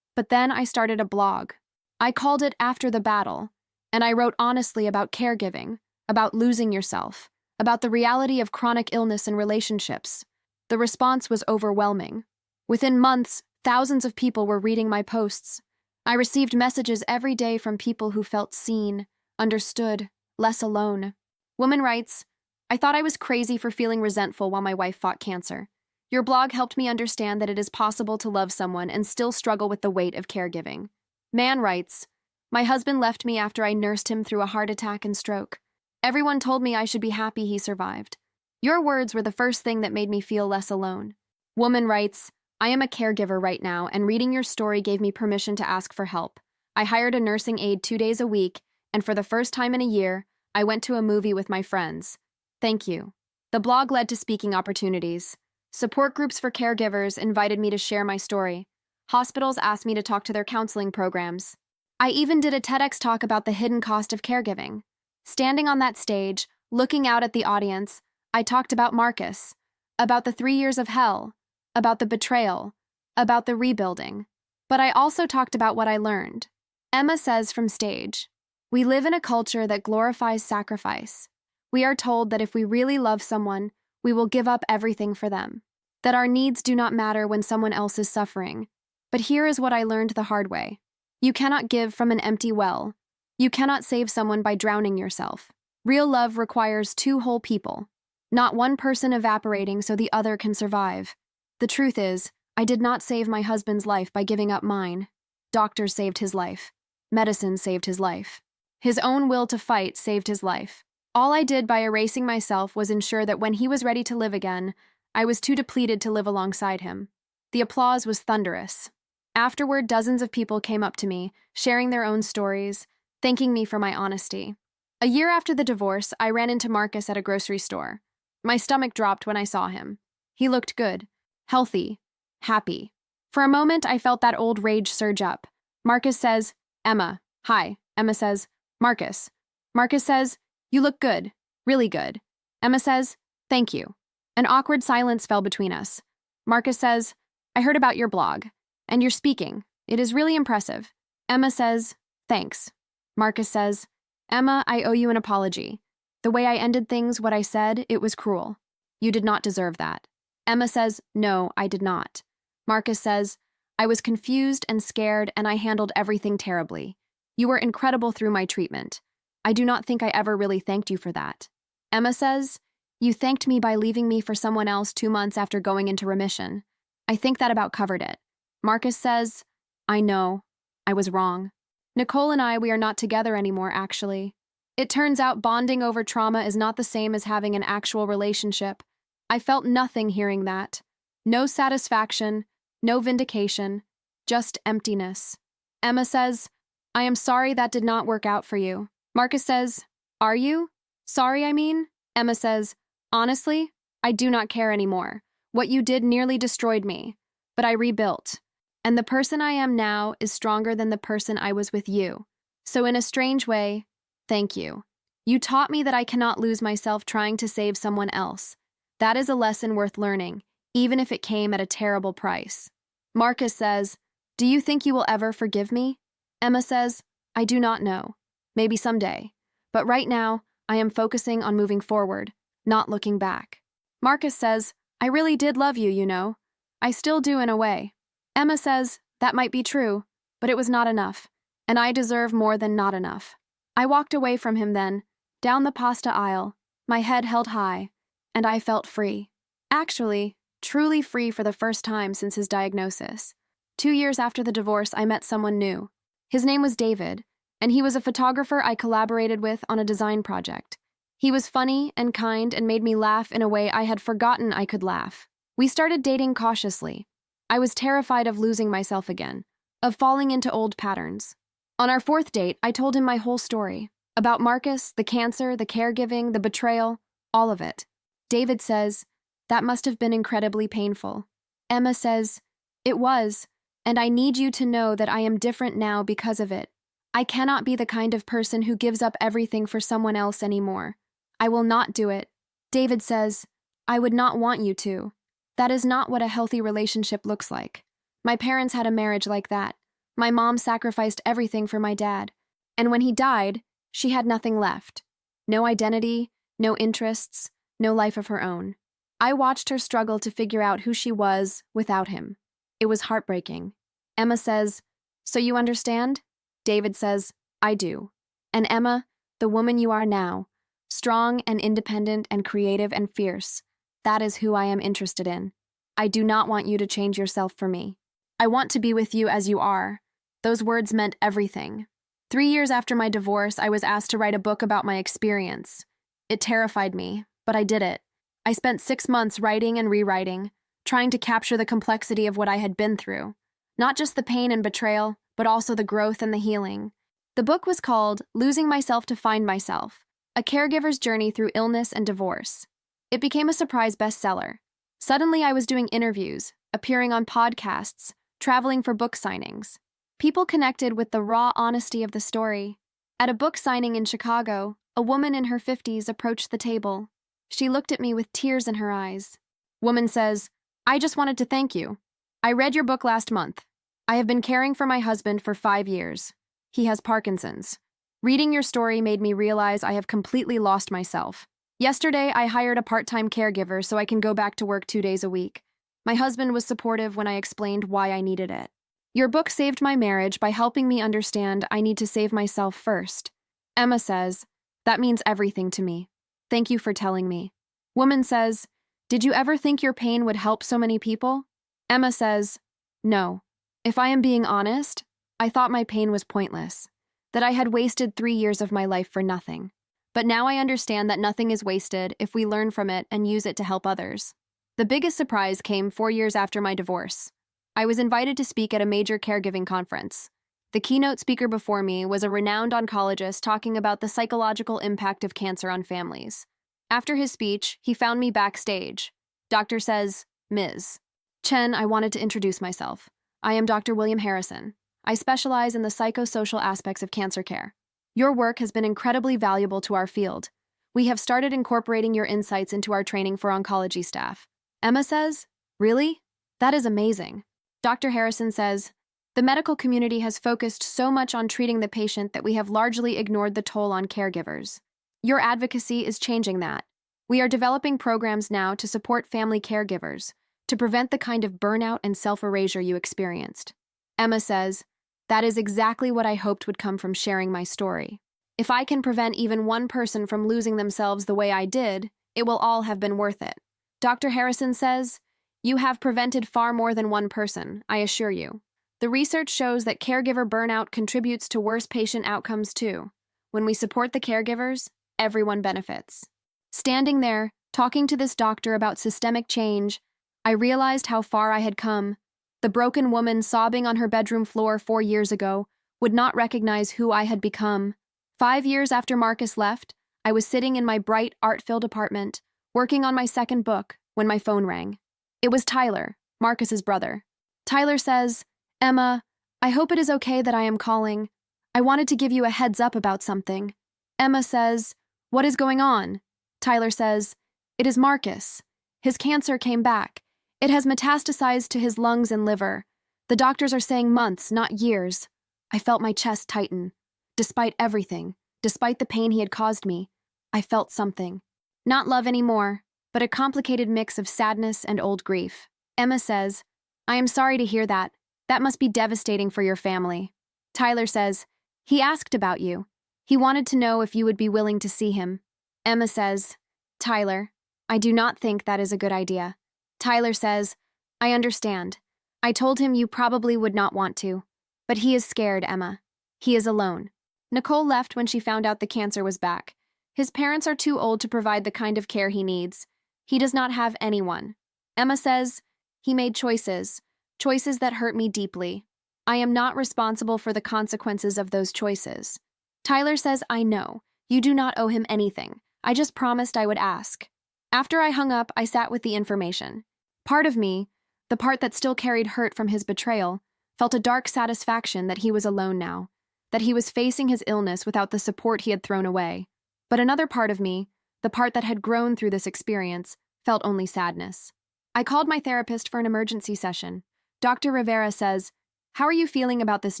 But then I started a blog. I called it After the Battle, and I wrote honestly about caregiving, about losing yourself, about the reality of chronic illness in relationships. The response was overwhelming. Within months, thousands of people were reading my posts. I received messages every day from people who felt seen, understood, less alone. Woman writes, "I thought I was crazy for feeling resentful while my wife fought cancer. Your blog helped me understand that it is possible to love someone and still struggle with the weight of caregiving." Man writes, "My husband left me after I nursed him through a heart attack and stroke. Everyone told me I should be happy he survived. Your words were the first thing that made me feel less alone." Woman writes, "I am a caregiver right now, and reading your story gave me permission to ask for help. I hired a nursing aide 2 days a week, and for the first time in a year, I went to a movie with my friends. Thank you." The blog led to speaking opportunities. Support groups for caregivers invited me to share my story. Hospitals asked me to talk to their counseling programs. I even did a TEDx talk about the hidden cost of caregiving. Standing on that stage, looking out at the audience, I talked about Marcus, about the 3 years of hell, about the betrayal, about the rebuilding. But I also talked about what I learned. Emma says from stage, "We live in a culture that glorifies sacrifice. We are told that if we really love someone, we will give up everything for them, that our needs do not matter when someone else is suffering. But here is what I learned the hard way. You cannot give from an empty well. You cannot save someone by drowning yourself. Real love requires two whole people, not one person evaporating so the other can survive. The truth is, I did not save my husband's life by giving up mine. Doctors saved his life. Medicine saved his life. His own will to fight saved his life. All I did by erasing myself was ensure that when he was ready to live again, I was too depleted to live alongside him. The applause was thunderous. Afterward, dozens of people came up to me, sharing their own stories, thanking me for my honesty. A year after the divorce, I ran into Marcus at a grocery store. My stomach dropped when I saw him. He looked good, healthy, happy. For a moment, I felt that old rage surge up. Marcus says, "Emma, hi." Emma says, "Marcus." Marcus says, "You look good, really good." Emma says, "Thank you." An awkward silence fell between us. Marcus says, "I heard about your blog, and your speaking. It is really impressive." Emma says, "Thanks." Marcus says, "Emma, I owe you an apology. The way I ended things, what I said, it was cruel. You did not deserve that." Emma says, "No, I did not." Marcus says, "I was confused and scared, and I handled everything terribly. You were incredible through my treatment. I do not think I ever really thanked you for that." Emma says, "You thanked me by leaving me for someone else 2 months after going into remission. I think that about covered it." Marcus says, "I know. I was wrong." Nicole and I, we are not together anymore, actually. It turns out bonding over trauma is not the same as having an actual relationship. I felt nothing hearing that. No satisfaction, no vindication, just emptiness. Emma says, "I am sorry that did not work out for you." Marcus says, "Are you? Sorry, I mean?" Emma says, "Honestly, I do not care anymore. What you did nearly destroyed me, but I rebuilt. And the person I am now is stronger than the person I was with you. So in a strange way, thank you. You taught me that I cannot lose myself trying to save someone else. That is a lesson worth learning, even if it came at a terrible price." Marcus says, "Do you think you will ever forgive me?" Emma says, "I do not know. Maybe someday. But right now, I am focusing on moving forward, not looking back." Marcus says, "I really did love you, you know. I still do in a way." Emma says, "That might be true, but it was not enough, and I deserve more than not enough." I walked away from him then, down the pasta aisle, my head held high, and I felt free. Actually, truly free for the first time since his diagnosis. 2 years after the divorce, I met someone new. His name was David, and he was a photographer I collaborated with on a design project. He was funny and kind and made me laugh in a way I had forgotten I could laugh. We started dating cautiously. I was terrified of losing myself again, of falling into old patterns. On our 4th date, I told him my whole story. About Marcus, the cancer, the caregiving, the betrayal, all of it. David says, "That must have been incredibly painful." Emma says, "It was, and I need you to know that I am different now because of it. I cannot be the kind of person who gives up everything for someone else anymore. I will not do it." David says, "I would not want you to. That is not what a healthy relationship looks like. My parents had a marriage like that. My mom sacrificed everything for my dad. And when he died, she had nothing left. No identity, no interests, no life of her own. I watched her struggle to figure out who she was without him. It was heartbreaking." Emma says, "So you understand?" David says, "I do. And Emma, the woman you are now, strong and independent and creative and fierce, that is who I am interested in. I do not want you to change yourself for me. I want to be with you as you are." Those words meant everything. 3 years after my divorce, I was asked to write a book about my experience. It terrified me, but I did it. I spent 6 months writing and rewriting, trying to capture the complexity of what I had been through. Not just the pain and betrayal, but also the growth and the healing. The book was called Losing Myself to Find Myself, A Caregiver's Journey Through Illness and Divorce. It became a surprise bestseller. Suddenly I was doing interviews, appearing on podcasts, traveling for book signings. People connected with the raw honesty of the story. At a book signing in Chicago, a woman in her 50s approached the table. She looked at me with tears in her eyes. Woman says, "I just wanted to thank you. I read your book last month. I have been caring for my husband for 5 years. He has Parkinson's. Reading your story made me realize I have completely lost myself. Yesterday, I hired a part-time caregiver so I can go back to work 2 days a week. My husband was supportive when I explained why I needed it. Your book saved my marriage by helping me understand I need to save myself first. Emma says, that means everything to me. Thank you for telling me. Woman says, did you ever think your pain would help so many people? Emma says, no. If I am being honest, I thought my pain was pointless, that I had wasted 3 years of my life for nothing. But now I understand that nothing is wasted if we learn from it and use it to help others. The biggest surprise came 4 years after my divorce. I was invited to speak at a major caregiving conference. The keynote speaker before me was a renowned oncologist talking about the psychological impact of cancer on families. After his speech, he found me backstage. Doctor says, Ms. Chen, I wanted to introduce myself. I am Dr. William Harrison. I specialize in the psychosocial aspects of cancer care. Your work has been incredibly valuable to our field. We have started incorporating your insights into our training for oncology staff. Emma says, really? That is amazing. Dr. Harrison says, the medical community has focused so much on treating the patient that we have largely ignored the toll on caregivers. Your advocacy is changing that. We are developing programs now to support family caregivers, to prevent the kind of burnout and self-erasure you experienced. Emma says, that is exactly what I hoped would come from sharing my story. If I can prevent even one person from losing themselves the way I did, it will all have been worth it. Dr. Harrison says, you have prevented far more than one person, I assure you. The research shows that caregiver burnout contributes to worse patient outcomes too. When we support the caregivers, everyone benefits. Standing there, talking to this doctor about systemic change, I realized how far I had come. The broken woman sobbing on her bedroom floor 4 years ago would not recognize who I had become. 5 years after Marcus left, I was sitting in my bright, art-filled apartment, working on my second book, when my phone rang. It was Tyler, Marcus's brother. Tyler says, Emma, I hope it is okay that I am calling. I wanted to give you a heads up about something. Emma says, what is going on? Tyler says, it is Marcus. His cancer came back. It has metastasized to his lungs and liver. The doctors are saying months, not years. I felt my chest tighten. Despite everything, despite the pain he had caused me, I felt something. Not love anymore, but a complicated mix of sadness and old grief. Emma says, I am sorry to hear that. That must be devastating for your family. Tyler says, he asked about you. He wanted to know if you would be willing to see him. Emma says, Tyler, I do not think that is a good idea. Tyler says, I understand. I told him you probably would not want to. But he is scared, Emma. He is alone. Nicole left when she found out the cancer was back. His parents are too old to provide the kind of care he needs. He does not have anyone. Emma says, he made choices that hurt me deeply. I am not responsible for the consequences of those choices. Tyler says, I know. You do not owe him anything. I just promised I would ask. After I hung up, I sat with the information. Part of me, the part that still carried hurt from his betrayal, felt a dark satisfaction that he was alone now, that he was facing his illness without the support he had thrown away. But another part of me, the part that had grown through this experience, felt only sadness. I called my therapist for an emergency session. Dr. Rivera says, how are you feeling about this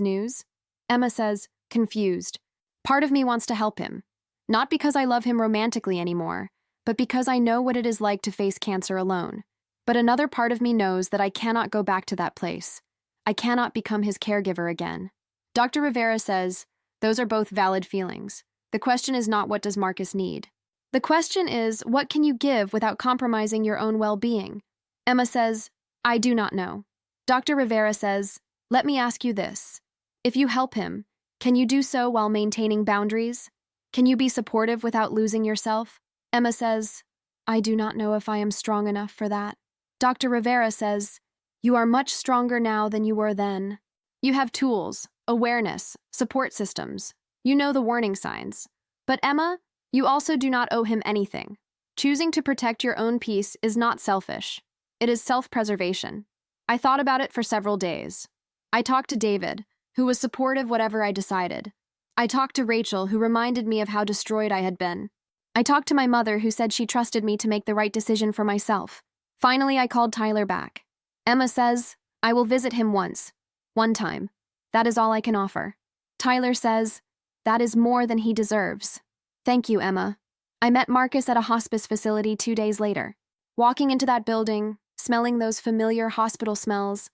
news? Emma says, confused. Part of me wants to help him. Not because I love him romantically anymore, but because I know what it is like to face cancer alone. But another part of me knows that I cannot go back to that place. I cannot become his caregiver again. Dr. Rivera says, those are both valid feelings. The question is not what does Marcus need. The question is, what can you give without compromising your own well-being? Emma says, I do not know. Dr. Rivera says, let me ask you this. If you help him, can you do so while maintaining boundaries? Can you be supportive without losing yourself? Emma says, I do not know if I am strong enough for that. Dr. Rivera says, you are much stronger now than you were then. You have tools, awareness, support systems. You know the warning signs. But Emma, you also do not owe him anything. Choosing to protect your own peace is not selfish. It is self-preservation. I thought about it for several days. I talked to David, who was supportive whatever I decided. I talked to Rachel, who reminded me of how destroyed I had been. I talked to my mother, who said she trusted me to make the right decision for myself. Finally, I called Tyler back. Emma says, I will visit him once. One time. That is all I can offer. Tyler says, that is more than he deserves. Thank you, Emma. I met Marcus at a hospice facility 2 days later. Walking into that building, smelling those familiar hospital smells,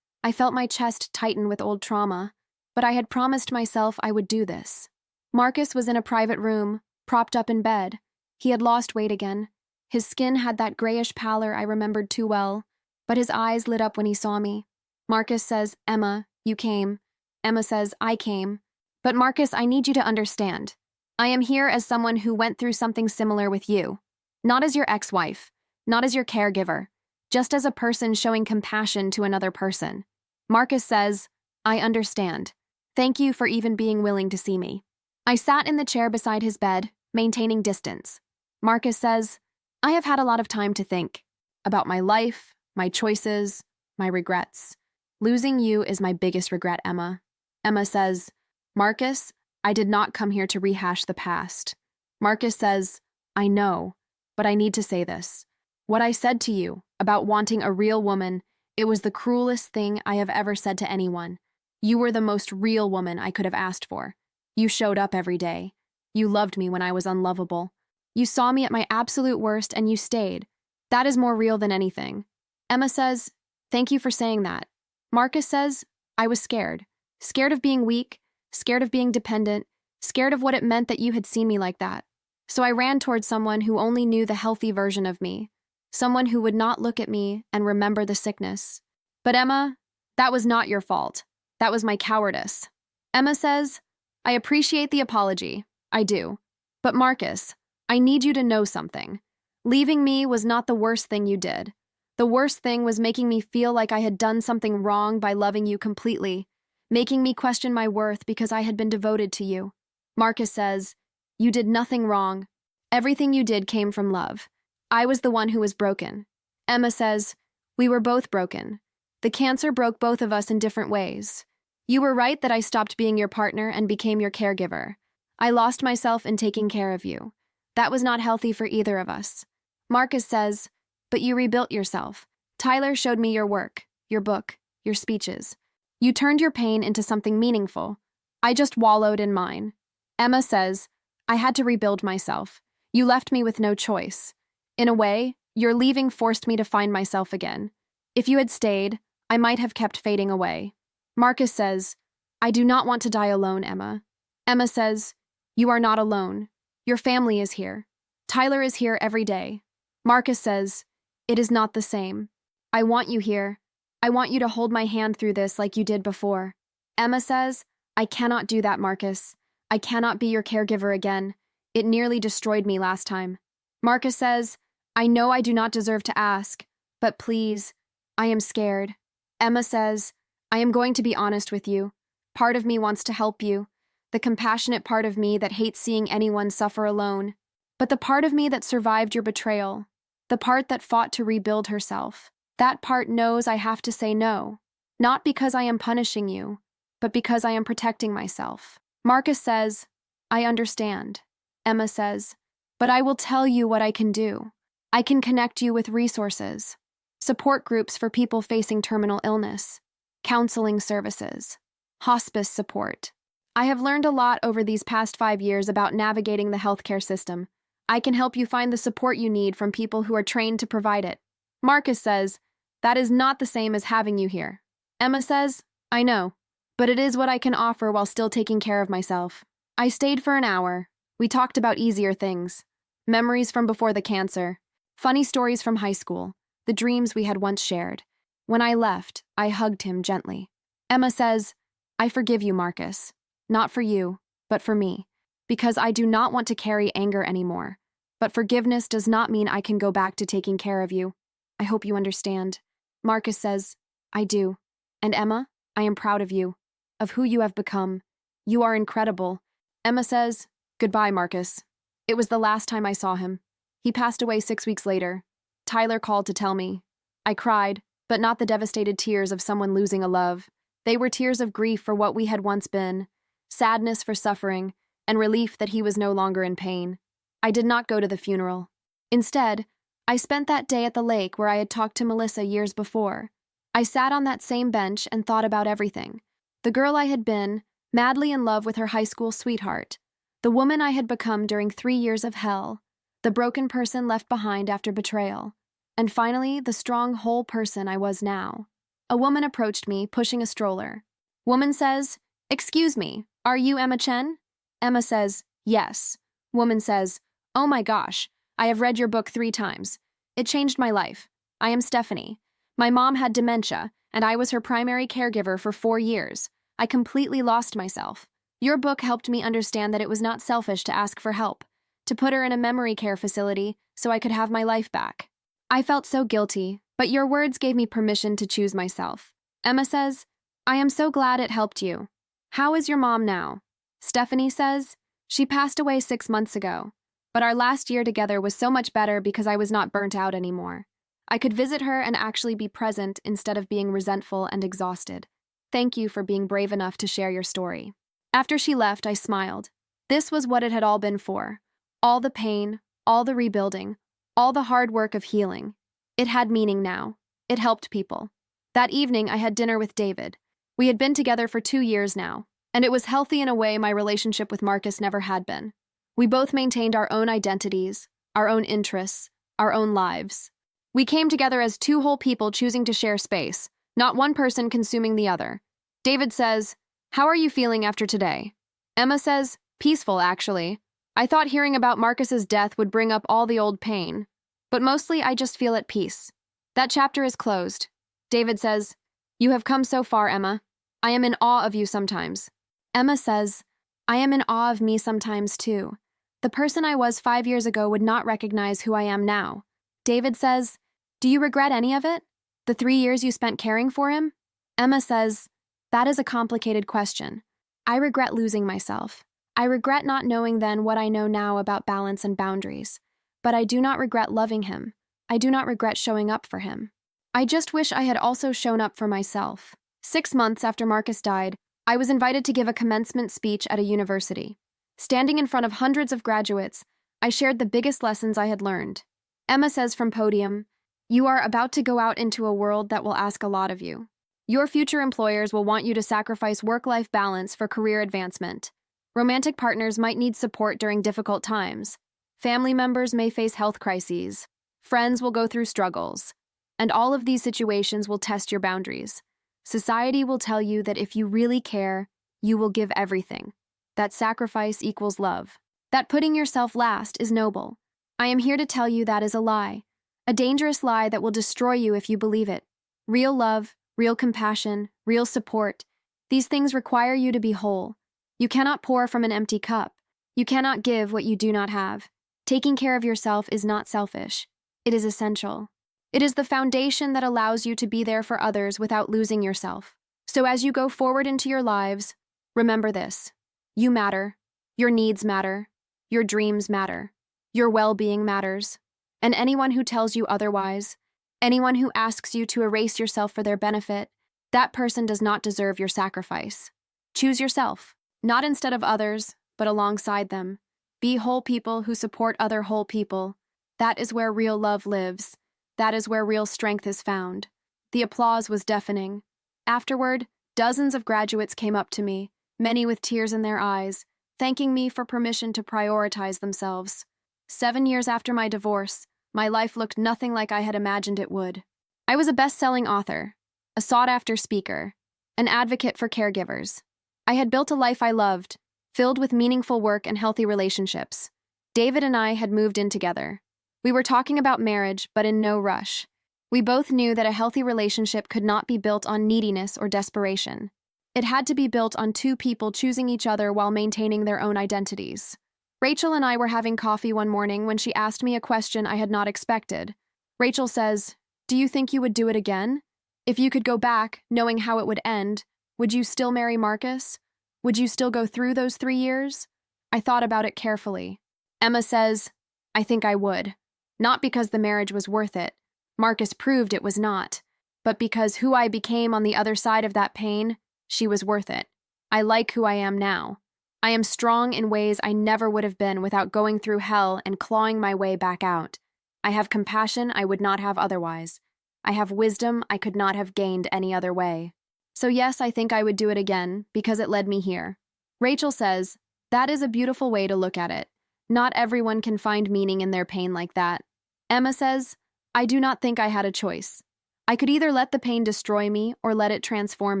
I felt my chest tighten with old trauma, but I had promised myself I would do this. Marcus was in a private room, propped up in bed. He had lost weight again. His skin had that grayish pallor I remembered too well, but his eyes lit up when he saw me. Marcus says, "Emma, you came." Emma says, "I came." But Marcus, I need you to understand. I am here as someone who went through something similar with you. Not as your ex-wife, not as your caregiver, just as a person showing compassion to another person. Marcus says, "I understand. Thank you for even being willing to see me." I sat in the chair beside his bed, maintaining distance. Marcus says, "I have had a lot of time to think about my life, my choices, my regrets. Losing you is my biggest regret, Emma." Emma says, "Marcus, I did not come here to rehash the past." Marcus says, "I know, but I need to say this. What I said to you about wanting a real woman, it was the cruelest thing I have ever said to anyone. You were the most real woman I could have asked for. You showed up every day. You loved me when I was unlovable. You saw me at my absolute worst and you stayed. That is more real than anything." Emma says, "Thank you for saying that." Marcus says, "I was scared. Scared of being weak, scared of being dependent, scared of what it meant that you had seen me like that. So I ran towards someone who only knew the healthy version of me, someone who would not look at me and remember the sickness. But Emma, that was not your fault. That was my cowardice." Emma says, "I appreciate the apology. I do. But Marcus, I need you to know something. Leaving me was not the worst thing you did. The worst thing was making me feel like I had done something wrong by loving you completely, making me question my worth because I had been devoted to you." Marcus says, "You did nothing wrong. Everything you did came from love. I was the one who was broken." Emma says, "We were both broken. The cancer broke both of us in different ways. You were right that I stopped being your partner and became your caregiver. I lost myself in taking care of you. That was not healthy for either of us." Marcus says, "But you rebuilt yourself. Tyler showed me your work, your book, your speeches. You turned your pain into something meaningful. I just wallowed in mine." Emma says, "I had to rebuild myself. You left me with no choice. In a way, your leaving forced me to find myself again. If you had stayed, I might have kept fading away." Marcus says, "I do not want to die alone, Emma." Emma says, "You are not alone. Your family is here. Tyler is here every day." Marcus says, "It is not the same. I want you here. I want you to hold my hand through this like you did before." Emma says, "I cannot do that, Marcus. I cannot be your caregiver again. It nearly destroyed me last time." Marcus says, "I know I do not deserve to ask, but please, I am scared." Emma says, "I am going to be honest with you. Part of me wants to help you, the compassionate part of me that hates seeing anyone suffer alone. But the part of me that survived your betrayal, the part that fought to rebuild herself, that part knows I have to say no. Not because I am punishing you, but because I am protecting myself." Marcus says, "I understand." Emma says, "But I will tell you what I can do. I can connect you with resources, support groups for people facing terminal illness, counseling services, hospice support. I have learned a lot over these past 5 years about navigating the healthcare system. I can help you find the support you need from people who are trained to provide it." Marcus says, "That is not the same as having you here." Emma says, "I know, but it is what I can offer while still taking care of myself." I stayed for an hour. We talked about easier things. Memories from before the cancer. Funny stories from high school. The dreams we had once shared. When I left, I hugged him gently. Emma says, "I forgive you, Marcus. Not for you, but for me. Because I do not want to carry anger anymore. But forgiveness does not mean I can go back to taking care of you. I hope you understand." Marcus says, "I do. And Emma, I am proud of you, of who you have become. You are incredible." Emma says, "Goodbye, Marcus." It was the last time I saw him. He passed away 6 weeks later. Tyler called to tell me. I cried, but not the devastated tears of someone losing a love. They were tears of grief for what we had once been, sadness for suffering, and relief that he was no longer in pain. I did not go to the funeral. Instead, I spent that day at the lake where I had talked to Melissa years before. I sat on that same bench and thought about everything. The girl I had been, madly in love with her high school sweetheart. The woman I had become during 3 years of hell. The broken person left behind after betrayal. And finally, the strong, whole person I was now. A woman approached me, pushing a stroller. Woman says, "Excuse me, are you Emma Chen?" Emma says, "Yes." Woman says, "Oh my gosh, I have read your book 3 times. It changed my life. I am Stephanie. My mom had dementia, and I was her primary caregiver for 4 years. I completely lost myself. Your book helped me understand that it was not selfish to ask for help, to put her in a memory care facility so I could have my life back. I felt so guilty, but your words gave me permission to choose myself." Emma says, "I am so glad it helped you. How is your mom now?" Stephanie says, "She passed away 6 months ago, but our last year together was so much better because I was not burnt out anymore. I could visit her and actually be present instead of being resentful and exhausted. Thank you for being brave enough to share your story." After she left, I smiled. This was what it had all been for. All the pain, all the rebuilding, all the hard work of healing. It had meaning now. It helped people. That evening, I had dinner with David. We had been together for 2 years now, and it was healthy in a way my relationship with Marcus never had been. We both maintained our own identities, our own interests, our own lives. We came together as 2 whole people choosing to share space, not one person consuming the other. David says, "How are you feeling after today?" Emma says, "Peaceful, actually. I thought hearing about Marcus's death would bring up all the old pain, but mostly I just feel at peace. That chapter is closed." David says, "You have come so far, Emma. I am in awe of you sometimes." Emma says, "I am in awe of me sometimes too. The person I was 5 years ago would not recognize who I am now." David says, "Do you regret any of it? The 3 years you spent caring for him?" Emma says, "That is a complicated question. I regret losing myself. I regret not knowing then what I know now about balance and boundaries. But I do not regret loving him. I do not regret showing up for him. I just wish I had also shown up for myself." 6 months after Marcus died, I was invited to give a commencement speech at a university. Standing in front of hundreds of graduates, I shared the biggest lessons I had learned. Emma says from podium, "You are about to go out into a world that will ask a lot of you. Your future employers will want you to sacrifice work-life balance for career advancement. Romantic partners might need support during difficult times. Family members may face health crises. Friends will go through struggles. And all of these situations will test your boundaries. Society will tell you that if you really care, you will give everything. That sacrifice equals love. That putting yourself last is noble. I am here to tell you that is a lie. A dangerous lie that will destroy you if you believe it. Real love, real compassion, real support. These things require you to be whole. You cannot pour from an empty cup. You cannot give what you do not have. Taking care of yourself is not selfish. It is essential. It is the foundation that allows you to be there for others without losing yourself. So as you go forward into your lives, remember this. You matter. Your needs matter. Your dreams matter. Your well-being matters. And anyone who tells you otherwise, anyone who asks you to erase yourself for their benefit, that person does not deserve your sacrifice. Choose yourself. Not instead of others, but alongside them. Be whole people who support other whole people. That is where real love lives. That is where real strength is found. The applause was deafening. Afterward, dozens of graduates came up to me, many with tears in their eyes, thanking me for permission to prioritize themselves. 7 years after my divorce, my life looked nothing like I had imagined it would. I was a best-selling author, a sought-after speaker, an advocate for caregivers. I had built a life I loved, filled with meaningful work and healthy relationships. David and I had moved in together. We were talking about marriage, but in no rush. We both knew that a healthy relationship could not be built on neediness or desperation. It had to be built on 2 people choosing each other while maintaining their own identities. Rachel and I were having coffee one morning when she asked me a question I had not expected. Rachel says, "Do you think you would do it again? If you could go back, knowing how it would end, would you still marry Marcus? Would you still go through those 3 years?" I thought about it carefully. Emma says, "I think I would. Not because the marriage was worth it. Marcus proved it was not. But because who I became on the other side of that pain, she was worth it. I like who I am now. I am strong in ways I never would have been without going through hell and clawing my way back out. I have compassion I would not have otherwise. I have wisdom I could not have gained any other way. So yes, I think I would do it again, because it led me here." Rachel says, "That is a beautiful way to look at it. Not everyone can find meaning in their pain like that." Emma says, "I do not think I had a choice. I could either let the pain destroy me or let it transform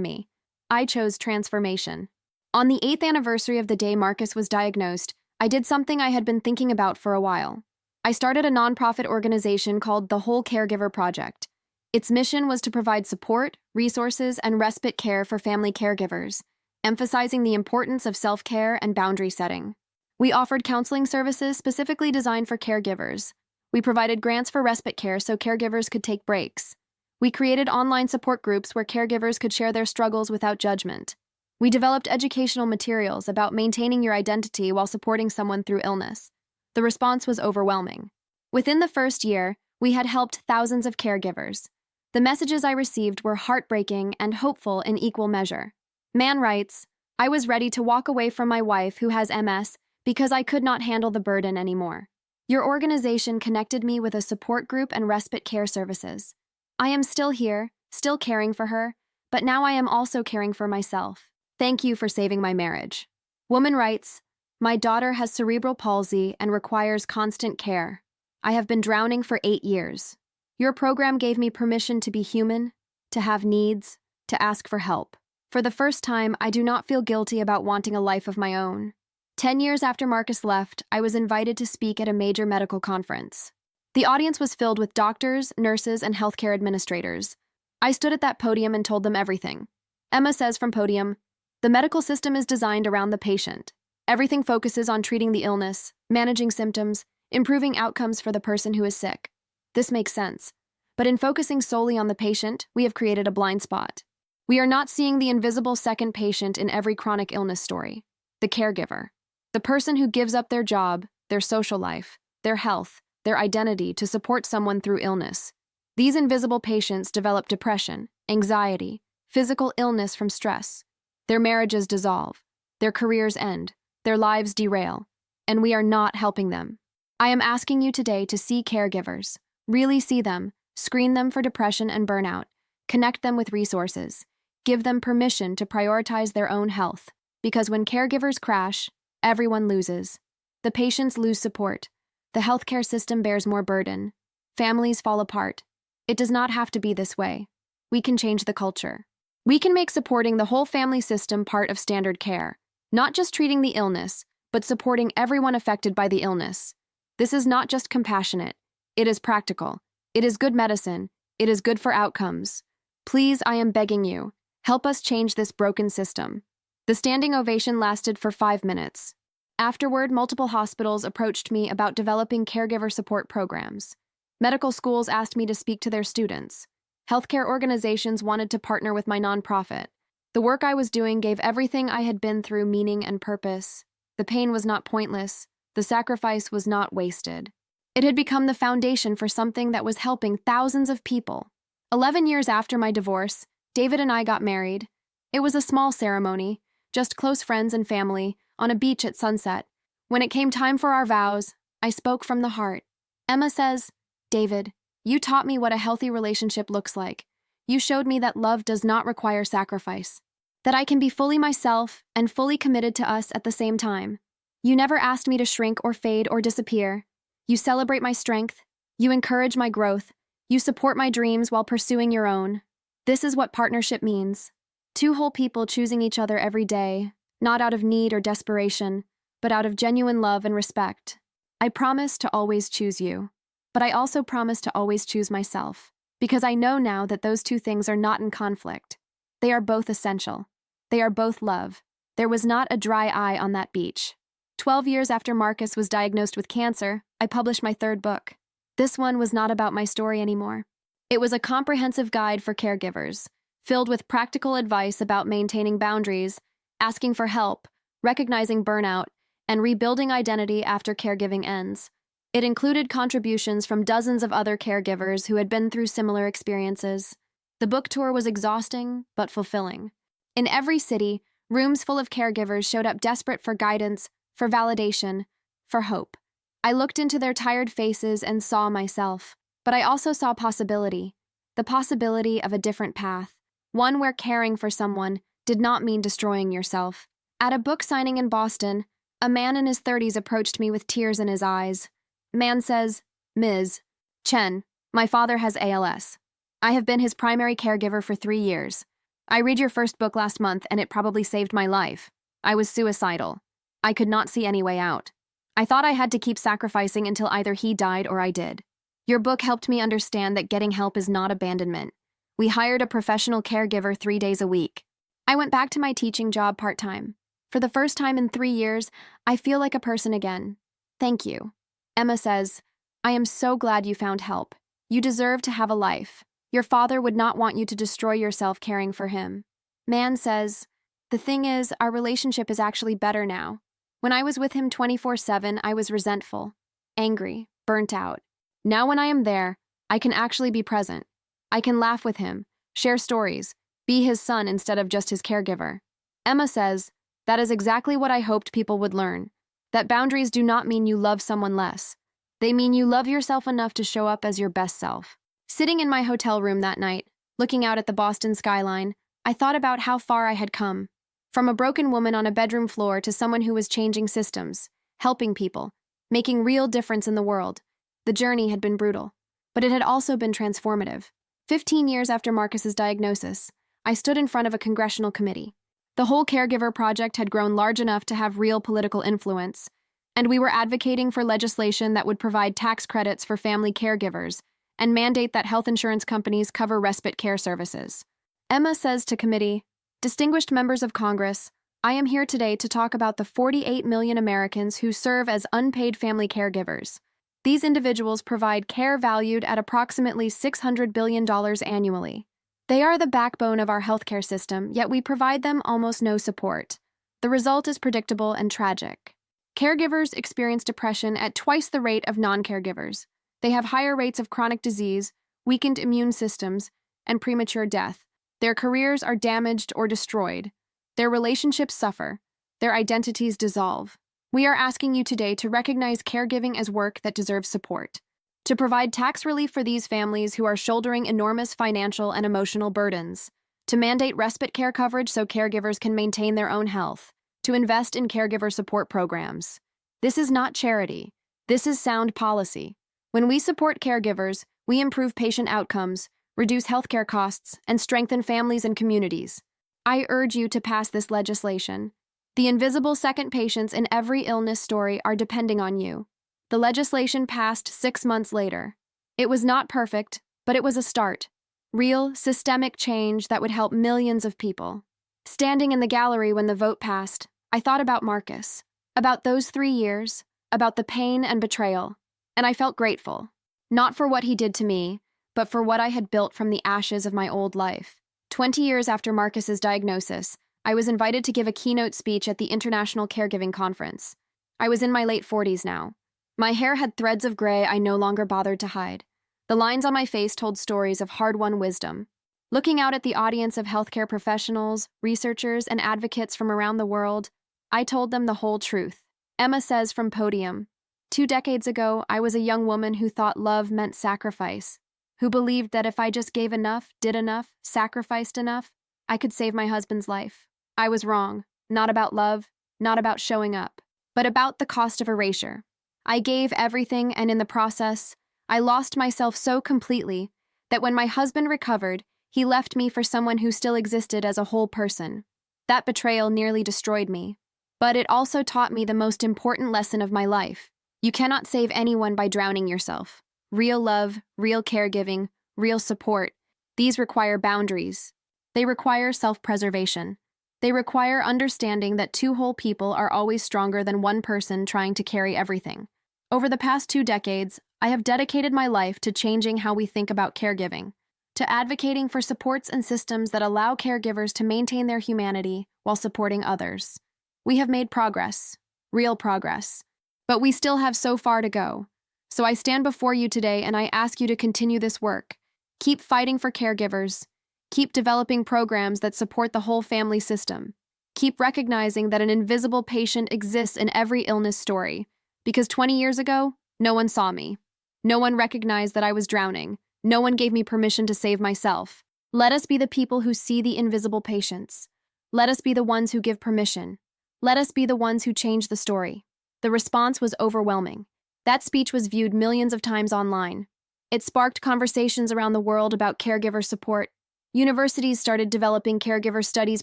me. I chose transformation. On the 8th anniversary of the day Marcus was diagnosed, I did something I had been thinking about for a while. I started a nonprofit organization called the Whole Caregiver Project. Its mission was to provide support, resources, and respite care for family caregivers, emphasizing the importance of self-care and boundary setting. We offered counseling services specifically designed for caregivers. We provided grants for respite care so caregivers could take breaks. We created online support groups where caregivers could share their struggles without judgment. We developed educational materials about maintaining your identity while supporting someone through illness. The response was overwhelming. Within the first year, we had helped thousands of caregivers. The messages I received were heartbreaking and hopeful in equal measure. Man writes, "I was ready to walk away from my wife who has MS because I could not handle the burden anymore. Your organization connected me with a support group and respite care services. I am still here, still caring for her, but now I am also caring for myself. Thank you for saving my marriage." Woman writes, "My daughter has cerebral palsy and requires constant care. I have been drowning for 8 years. Your program gave me permission to be human, to have needs, to ask for help. For the first time, I do not feel guilty about wanting a life of my own." 10 years after Marcus left, I was invited to speak at a major medical conference. The audience was filled with doctors, nurses, and healthcare administrators. I stood at that podium and told them everything. Emma says from podium, "The medical system is designed around the patient. Everything focuses on treating the illness, managing symptoms, improving outcomes for the person who is sick. This makes sense. But in focusing solely on the patient, we have created a blind spot. We are not seeing the invisible second patient in every chronic illness story. The caregiver. The person who gives up their job, their social life, their health, their identity to support someone through illness. These invisible patients develop depression, anxiety, physical illness from stress. Their marriages dissolve. Their careers end. Their lives derail. And we are not helping them. I am asking you today to see caregivers. Really see them. Screen them for depression and burnout. Connect them with resources. Give them permission to prioritize their own health. Because when caregivers crash, everyone loses. The patients lose support. The healthcare system bears more burden. Families fall apart. It does not have to be this way. We can change the culture. We can make supporting the whole family system part of standard care, not just treating the illness, but supporting everyone affected by the illness. This is not just compassionate. It is practical. It is good medicine. It is good for outcomes. Please, I am begging you, help us change this broken system." The standing ovation lasted for 5 minutes. Afterward, multiple hospitals approached me about developing caregiver support programs. Medical schools asked me to speak to their students. Healthcare organizations wanted to partner with my nonprofit. The work I was doing gave everything I had been through meaning and purpose. The pain was not pointless. The sacrifice was not wasted. It had become the foundation for something that was helping thousands of people. 11 years after my divorce, David and I got married. It was a small ceremony, just close friends and family, on a beach at sunset. When it came time for our vows, I spoke from the heart. Emma says, "David, you taught me what a healthy relationship looks like. You showed me that love does not require sacrifice, that I can be fully myself and fully committed to us at the same time. You never asked me to shrink or fade or disappear. You celebrate my strength. You encourage my growth. You support my dreams while pursuing your own. This is what partnership means. Two whole people choosing each other every day, not out of need or desperation, but out of genuine love and respect. I promise to always choose you, but I also promise to always choose myself, because I know now that those two things are not in conflict. They are both essential. They are both love. There was not a dry eye on that beach." 12 years after Marcus was diagnosed with cancer, I published my 3rd book. This one was not about my story anymore. It was a comprehensive guide for caregivers, filled with practical advice about maintaining boundaries, asking for help, recognizing burnout, and rebuilding identity after caregiving ends. It included contributions from dozens of other caregivers who had been through similar experiences. The book tour was exhausting, but fulfilling. In every city, rooms full of caregivers showed up desperate for guidance, for validation, for hope. I looked into their tired faces and saw myself, but I also saw possibility, the possibility of a different path, one where caring for someone did not mean destroying yourself. At a book signing in Boston, a man in his 30s approached me with tears in his eyes. Man says, "Ms. Chen, my father has ALS. I have been his primary caregiver for 3 years. I read your first book last month, and it probably saved my life. I was suicidal. I could not see any way out. I thought I had to keep sacrificing until either he died or I did. Your book helped me understand that getting help is not abandonment. We hired a professional caregiver 3 days a week. I went back to my teaching job part-time. For the first time in 3 years, I feel like a person again. Thank you. Emma says, I am so glad you found help. You deserve to have a life. Your father would not want you to destroy yourself caring for him. Man says, the thing is, our relationship is actually better now. When I was with him 24/7, I was resentful, angry, burnt out. Now when I am there, I can actually be present. I can laugh with him, share stories, be his son instead of just his caregiver. Emma says, that is exactly what I hoped people would learn. That boundaries do not mean you love someone less. They mean you love yourself enough to show up as your best self. Sitting in my hotel room that night, looking out at the Boston skyline, I thought about how far I had come. From a broken woman on a bedroom floor to someone who was changing systems, helping people, making real difference in the world. The journey had been brutal, but it had also been transformative. 15 years after Marcus's diagnosis, I stood in front of a congressional committee. The whole caregiver project had grown large enough to have real political influence, and we were advocating for legislation that would provide tax credits for family caregivers and mandate that health insurance companies cover respite care services. Emma says to committee, distinguished members of Congress, I am here today to talk about the 48 million Americans who serve as unpaid family caregivers. These individuals provide care valued at approximately $600 billion annually. They are the backbone of our healthcare system, yet we provide them almost no support. The result is predictable and tragic. Caregivers experience depression at twice the rate of non-caregivers. They have higher rates of chronic disease, weakened immune systems, and premature death. Their careers are damaged or destroyed. Their relationships suffer. Their identities dissolve. We are asking you today to recognize caregiving as work that deserves support, to provide tax relief for these families who are shouldering enormous financial and emotional burdens, to mandate respite care coverage so caregivers can maintain their own health, to invest in caregiver support programs. This is not charity. This is sound policy. When we support caregivers, we improve patient outcomes, reduce healthcare costs, and strengthen families and communities. I urge you to pass this legislation. The invisible second patients in every illness story are depending on you. The legislation passed 6 months later. It was not perfect, but it was a start. Real, systemic change that would help millions of people. Standing in the gallery when the vote passed, I thought about Marcus, about those 3 years, about the pain and betrayal, and I felt grateful. Not for what he did to me, but for what I had built from the ashes of my old life. 20 years after Marcus's diagnosis, I was invited to give a keynote speech at the International Caregiving Conference. I was in my late 40s now. My hair had threads of gray I no longer bothered to hide. The lines on my face told stories of hard-won wisdom. Looking out at the audience of healthcare professionals, researchers, and advocates from around the world, I told them the whole truth. Emma says from podium, 2 decades ago, I was a young woman who thought love meant sacrifice, who believed that if I just gave enough, did enough, sacrificed enough, I could save my husband's life. I was wrong, not about love, not about showing up, but about the cost of erasure. I gave everything, and in the process, I lost myself so completely that when my husband recovered, he left me for someone who still existed as a whole person. That betrayal nearly destroyed me. But it also taught me the most important lesson of my life. You cannot save anyone by drowning yourself. Real love, real caregiving, real support, these require boundaries. They require self-preservation. They require understanding that 2 whole people are always stronger than 1 person trying to carry everything. Over the past 2 decades, I have dedicated my life to changing how we think about caregiving, to advocating for supports and systems that allow caregivers to maintain their humanity while supporting others. We have made progress, real progress, but we still have so far to go. So I stand before you today and I ask you to continue this work. Keep fighting for caregivers. Keep developing programs that support the whole family system. Keep recognizing that an invisible patient exists in every illness story, because 20 years ago, no one saw me. No one recognized that I was drowning. No one gave me permission to save myself. Let us be the people who see the invisible patients. Let us be the ones who give permission. Let us be the ones who change the story. The response was overwhelming. That speech was viewed millions of times online. It sparked conversations around the world about caregiver support. Universities started developing caregiver studies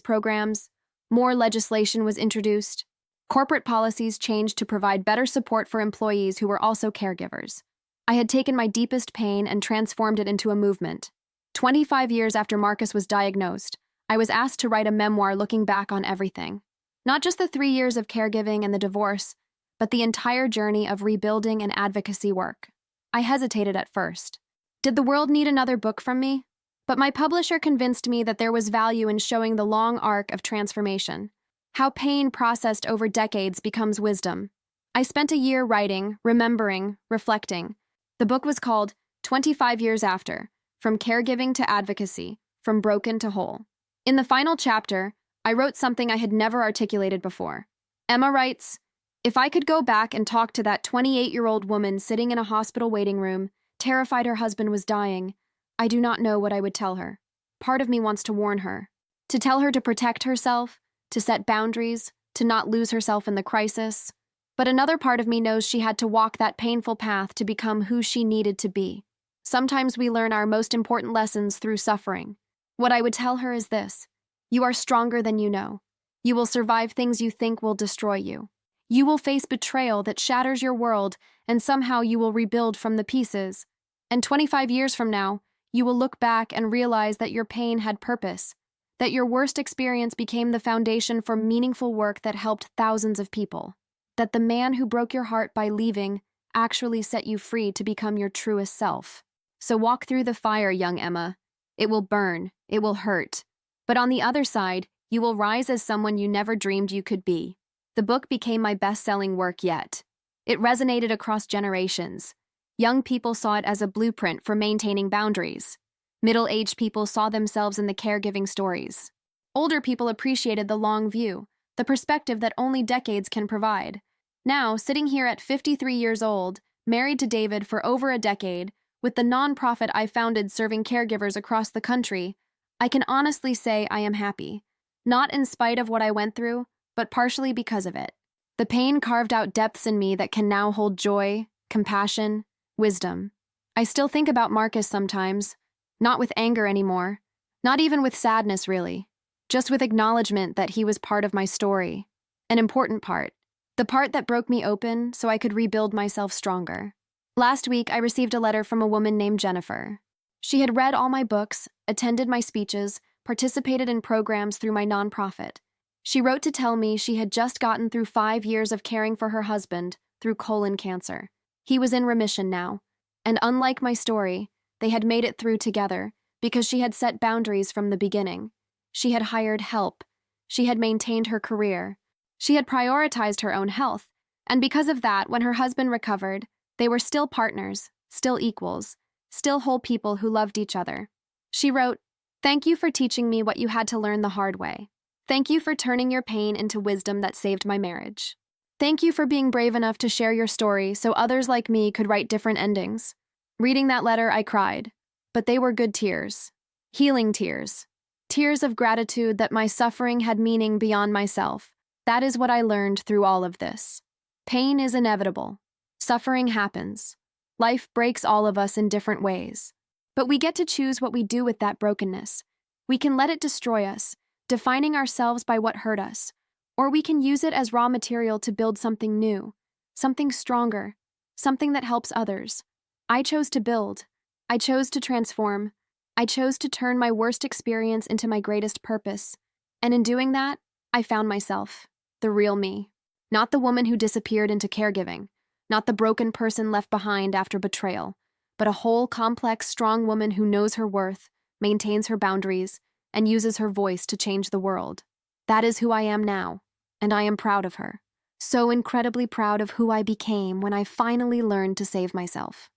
programs. More legislation was introduced. Corporate policies changed to provide better support for employees who were also caregivers. I had taken my deepest pain and transformed it into a movement. 25 years after Marcus was diagnosed, I was asked to write a memoir looking back on everything. Not just the 3 years of caregiving and the divorce, but the entire journey of rebuilding and advocacy work. I hesitated at first. Did the world need another book from me? But my publisher convinced me that there was value in showing the long arc of transformation, how pain processed over decades becomes wisdom. I spent a year writing, remembering, reflecting. The book was called 25 Years After, From Caregiving to Advocacy, From Broken to Whole. In the final chapter, I wrote something I had never articulated before. Emma writes, "If I could go back and talk to that 28-year-old woman sitting in a hospital waiting room, terrified her husband was dying, I do not know what I would tell her. Part of me wants to warn her, to tell her to protect herself, to set boundaries, to not lose herself in the crisis. But another part of me knows she had to walk that painful path to become who she needed to be. Sometimes we learn our most important lessons through suffering. What I would tell her is this: you are stronger than you know. You will survive things you think will destroy you. You will face betrayal that shatters your world, and somehow you will rebuild from the pieces. And 25 years from now, you will look back and realize that your pain had purpose, that your worst experience became the foundation for meaningful work that helped thousands of people, that the man who broke your heart by leaving actually set you free to become your truest self. So walk through the fire, young Emma. It will burn, it will hurt. But on the other side, you will rise as someone you never dreamed you could be." The book became my best-selling work yet. It resonated across generations. Young people saw it as a blueprint for maintaining boundaries. Middle-aged people saw themselves in the caregiving stories. Older people appreciated the long view, the perspective that only decades can provide. Now, sitting here at 53 years old, married to David for over a decade, with the nonprofit I founded serving caregivers across the country, I can honestly say I am happy. Not in spite of what I went through, but partially because of it. The pain carved out depths in me that can now hold joy, compassion, wisdom. I still think about Marcus sometimes, not with anger anymore, not even with sadness really, just with acknowledgement that he was part of my story, an important part, the part that broke me open so I could rebuild myself stronger. Last week, I received a letter from a woman named Jennifer. She had read all my books, attended my speeches, participated in programs through my nonprofit. She wrote to tell me she had just gotten through 5 years of caring for her husband through colon cancer. He was in remission now, and unlike my story, they had made it through together because she had set boundaries from the beginning. She had hired help. She had maintained her career. She had prioritized her own health, and because of that, when her husband recovered, they were still partners, still equals, still whole people who loved each other. She wrote, "Thank you for teaching me what you had to learn the hard way. Thank you for turning your pain into wisdom that saved my marriage. Thank you for being brave enough to share your story so others like me could write different endings." Reading that letter, I cried, but they were good tears. Healing tears. Tears of gratitude that my suffering had meaning beyond myself. That is what I learned through all of this. Pain is inevitable. Suffering happens. Life breaks all of us in different ways. But we get to choose what we do with that brokenness. We can let it destroy us, defining ourselves by what hurt us, or we can use it as raw material to build something new, something stronger, something that helps others. I chose to build. I chose to transform. I chose to turn my worst experience into my greatest purpose. And in doing that, I found myself, the real me. Not the woman who disappeared into caregiving, not the broken person left behind after betrayal, but a whole, complex, strong woman who knows her worth, maintains her boundaries, and uses her voice to change the world. That is who I am now, and I am proud of her. So incredibly proud of who I became when I finally learned to save myself.